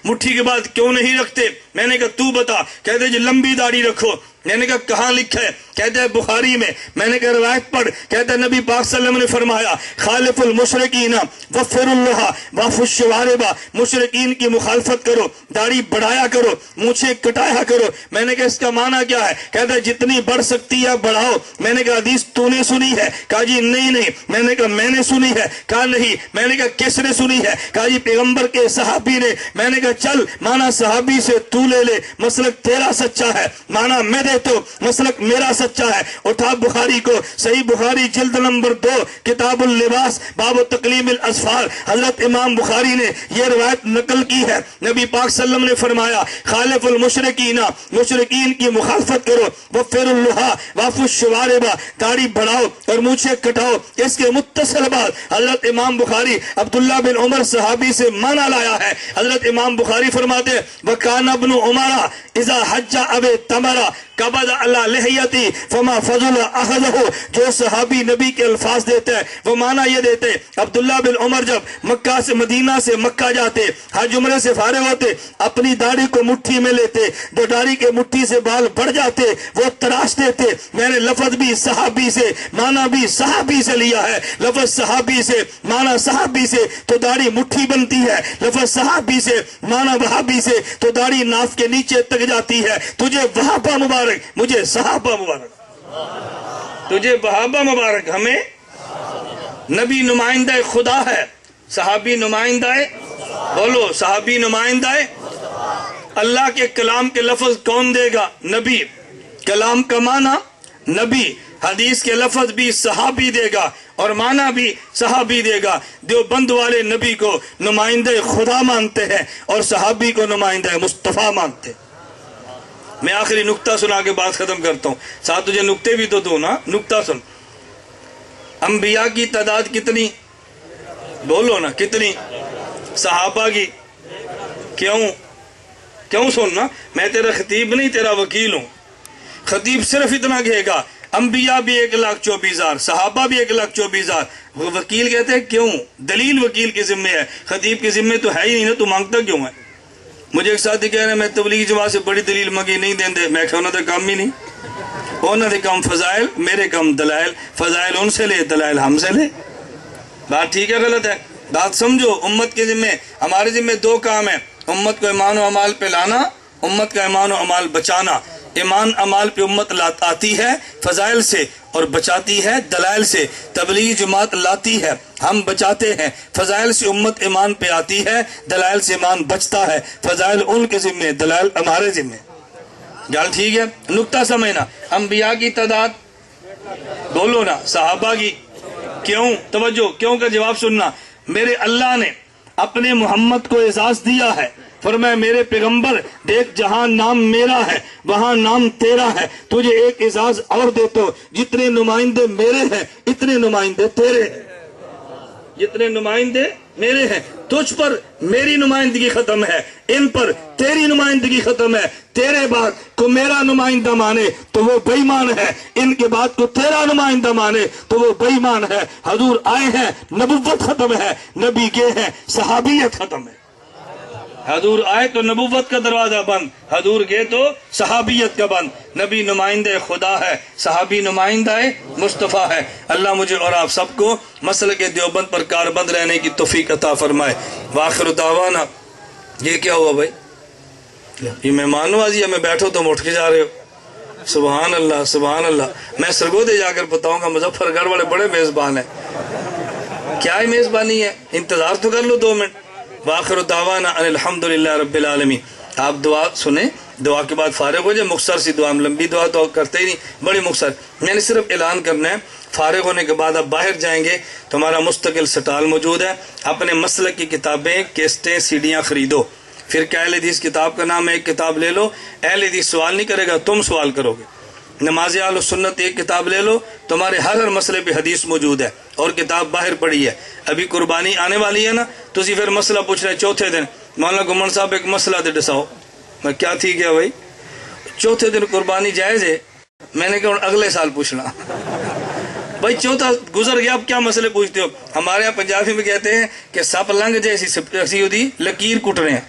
مٹھی کے بعد کیوں نہیں رکھتے؟ میں نے کہا تو بتا۔ کہتے جی لمبی داڑھی رکھو۔ میں نے کہا کہاں لکھا ہے؟ کہتے ہیں بخاری میں۔ میں نے کہا روایت پڑھ۔ کہتے ہیں نبی پاک صلی اللہ علیہ وسلم نے فرمایا خالف المشرکین وفر اللہ واف الشوارب، مشرکین کی مخالفت کرو، داڑھی بڑھایا کرو، مونچھیں کٹایا کرو۔ میں نے کہا اس کا معنی کیا ہے؟ کہتے ہیں جتنی بڑھ سکتی ہے بڑھاؤ۔ میں نے کہا حدیث تو نے سنی ہے؟ کہا جی نہیں۔ میں نے کہا میں نے سنی ہے؟ کہا نہیں۔ میں نے کہا کس نے سنی ہے؟ کہا جی پیغمبر کے صحابی نے۔ میں نے کہا چل معنی صحابی سے تو لے لے، مسلک تیرا سچا ہے، معنی میں تو مسلک میرا سچا ہے۔ اٹھا بخاری کو، صحیح بخاری جلد نمبر 2 کتاب اللباس باب تقلیم الاظفار، حضرت امام بخاری نے یہ روایت نقل کی ہے۔ نبی پاک صلی اللہ علیہ وسلم نے فرمایا خالف المشرکین، مشرکین کی مخالفت کرو، وفر اللہ واف الشوارب، داڑھی بڑھاؤ اور مونچھیں کٹاؤ۔ اس کے متصل بعد حضرت امام بخاری عبداللہ بن عمر صحابی سے معنی لایا ہے۔ حضرت امام بخاری فرماتے وکان ابن عمر اذا حج اب تمرا قبض اللہ لحیتی فما فضل اخذہ۔ جو صحابی نبی کے الفاظ دیتے ہیں وہ معنی یہ دیتے عبداللہ بن عمر جب مکہ سے مدینہ سے مکہ جاتے، حج عمرے سے فارغ ہوتے، اپنی داڑھی کو مٹھی میں لیتے، جو داڑھی کے مٹھی سے بال بڑھ جاتے وہ تراش دیتے۔ میں نے لفظ بھی صحابی سے معنی بھی صحابی سے لیا ہے، لفظ صحابی سے معنی صحابی سے تو داڑھی مٹھی بنتی ہے، لفظ صحابی سے معنی وہابی سے تو داڑھی ناف کے نیچے تک جاتی ہے۔ تجھے وہابہ مبارک، مجھے صحابہ مبارک۔ تجھے وہابہ مبارک، ہمیں نبی نمائندہ خدا ہے، صحابی نمائندہ، بولو صحابی نمائندہ۔ اللہ کے کلام کے لفظ کون دے گا؟ نبی۔ کلام کا معنی نبی، حدیث کے لفظ بھی صحابی دے گا اور معنی بھی صحابی دے گا۔ دیوبند والے نبی کو نمائندہ خدا مانتے ہیں اور صحابی کو نمائندہ مصطفیٰ مانتے ہیں۔ میں آخری نکتہ سنا کے بات ختم کرتا ہوں، ساتھ تجھے نکتے بھی تو دو نا، نکتہ سن۔ انبیاء کی تعداد کتنی؟ بولو نا کتنی؟ صحابہ کی کیوں سننا؟ میں تیرا خطیب نہیں، تیرا وکیل ہوں۔ خطیب صرف اتنا کہے گا انبیاء بھی 1,24,000، صحابہ بھی 1,24,000۔ وکیل کہتے ہیں کیوں؟ دلیل وکیل کے ذمے ہے، خطیب کے ذمے تو ہے ہی نہیں نا، تو مانگتا کیوں ہے؟ مجھے ایک ساتھی کہہ رہے ہیں میں تبلیغی جماعت سے بڑی دلیل منگی نہیں دیں دے۔ میں کہا انہوں نے کام ہی نہیں، انہوں نے کم فضائل، میرے کم دلائل، فضائل ان سے لے دلائل ہم سے لے۔ بات ٹھیک ہے غلط ہے؟ بات سمجھو۔ امت کے ذمے، ہمارے ذمے 2 کام ہیں، امت کو ایمان و عمال پہ لانا، امت کا ایمان و عمال بچانا۔ ایمان عمال پہ امت آتی ہے فضائل سے اور بچاتی ہے دلائل سے۔ تبلیغی جماعت لاتی ہے، ہم بچاتے ہیں۔ فضائل سے امت ایمان پہ آتی ہے، دلائل سے ایمان بچتا ہے۔ فضائل ان کے ذمے، دلائل ہمارے ذمے۔ گال ٹھیک ہے؟ نکتہ سمجھنا۔ انبیاء کی تعداد بولو نا، صحابہ کی کیوں؟ توجہ، کیوں کا جواب سننا۔ میرے اللہ نے اپنے محمد کو اعزاز دیا ہے، فرمایا میرے پیغمبر دیکھ جہاں نام میرا ہے وہاں نام تیرا ہے، تجھے ایک اعزاز اور دیتا ہوں، جتنے نمائندے میرے ہیں اتنے نمائندے تیرے ہیں، جتنے نمائندے میرے ہیں، تجھ پر میری نمائندگی ختم ہے، ان پر تیری نمائندگی ختم ہے، تیرے بعد کو میرا نمائندہ مانے تو وہ بے ایمان ہے، ان کے بعد کو تیرا نمائندہ مانے تو وہ بے ایمان ہے۔ حضور آئے ہیں، نبوت ختم ہے، نبی گئے ہیں، صحابیت ختم ہے۔ حضور آئے تو نبوت کا دروازہ بند، حضور گئے تو صحابیت کا بند۔ نبی نمائندہ خدا ہے، صحابی نمائندہ مصطفیٰ ہے۔ اللہ مجھے اور آپ سب کو مسلک دیوبند پر کاربند رہنے کی توفیق عطا فرمائے۔ وآخر دعوانا، یہ کیا ہوا بھائی؟ یہ مہمان نوازی ہے، میں بیٹھو تم اٹھ کے جا رہے ہو؟ سبحان اللہ سبحان اللہ۔ میں سرگودے جا کر بتاؤں گا مظفر گڑھ والے بڑے میزبان ہیں۔ کیا ہی میزبانی ہے، انتظار تو کر لو 2 منٹ۔ وآخر دعوانا ان الحمدللہ رب العالمین۔ آپ دعا سنیں، دعا کے بعد فارغ ہو جائے، مختصر سی دعا، ہم لمبی دعا تو کرتے ہی نہیں، بڑی مختصر۔ میں نے صرف اعلان کرنا ہے، فارغ ہونے کے بعد آپ باہر جائیں گے تو ہمارا مستقل سٹال موجود ہے، اپنے مسلک کی کتابیں، کیسٹیں، سیڈیاں خریدو۔ پھر کیا اہل حدیث کتاب کا نام ہے، ایک کتاب لے لو، اہل حدیث سوال نہیں کرے گا، تم سوال کرو گے۔ نماز اہل سنت ایک کتاب لے لو، تمہارے ہر مسئلے پہ حدیث موجود ہے اور کتاب باہر پڑی ہے۔ ابھی قربانی آنے والی ہے نا، تو اسی پھر مسئلہ پوچھ رہے چوتھے دن، مولانا گمن صاحب ایک مسئلہ دے ڈساؤ۔ میں کیا تھی کیا بھائی، چوتھے دن قربانی جائز ہے؟ میں نے کہا اگلے سال پوچھنا۔ بھائی چوتھا گزر گیا، اب کیا مسئلے پوچھتے ہو؟ ہمارے یہاں پنجابی میں کہتے ہیں کہ سپ لنگ جیسی ہوتی لکیر کٹ رہے ہیں۔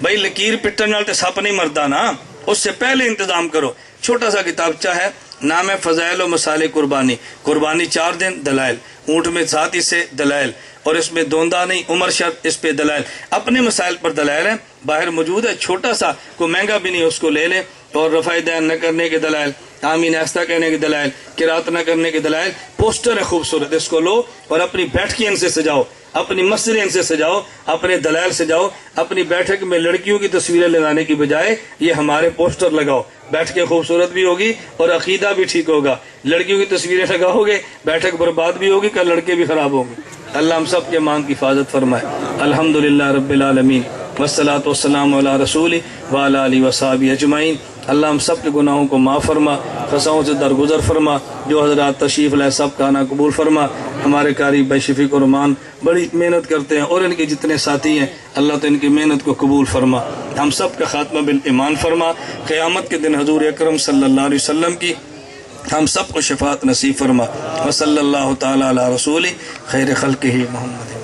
بھائی لکیر پٹن نال تے سپ نہیں مردا نا، اس سے پہلے انتظام کرو۔ چھوٹا سا کتابچہ ہے، نام ہے فضائل و مسائل قربانی۔ قربانی 4 دن، دلائل، اونٹ میں 7 حصے، دلائل، اور اس میں دوندہ نہیں، عمر شرط، اس پہ دلائل، اپنے مسائل پر دلائل ہیں، باہر موجود ہے، چھوٹا سا، کوئی مہنگا بھی نہیں، اس کو لے لیں۔ اور رفع دین نہ کرنے کے دلائل، آمین آہستہ کہنے کے دلائل، قرات نہ کرنے کے دلائل، پوسٹر ہے خوبصورت، اس کو لو اور اپنی بیٹھ ان سے سجاؤ، اپنی مسجد ان سے سجاؤ، اپنے دلائل سجاؤ۔ اپنی بیٹھک میں لڑکیوں کی تصویریں لگانے کی بجائے یہ ہمارے پوسٹر لگاؤ، بیٹھ کے خوبصورت بھی ہوگی اور عقیدہ بھی ٹھیک ہوگا۔ لڑکیوں کی تصویریں لگاؤ گے، بیٹھک برباد بھی ہوگی، کل لڑکے بھی خراب ہوں گے۔ اللہ ہم سب کے مانگ کی حفاظت فرمائے۔ الحمدللہ رب العالمین، والصلاة والسلام علی رسول وعلی آلہ وصحبہ اجمعین۔ اللہ ہم سب کے گناہوں کو معاف فرما، خطاؤں سے درگزر فرما۔ جو حضرات تشریف لائے سب کا آنا قبول فرما۔ ہمارے قاری بھائی شفیق الرحمان بڑی محنت کرتے ہیں اور ان کے جتنے ساتھی ہیں، اللہ تو ان کی محنت کو قبول فرما۔ ہم سب کا خاتمہ بالایمان فرما۔ قیامت کے دن حضور اکرم صلی اللہ علیہ وسلم کی ہم سب کو شفاعت نصیب فرما۔ وصلی اللہ تعالی علی رسول خیر خلقہ محمد۔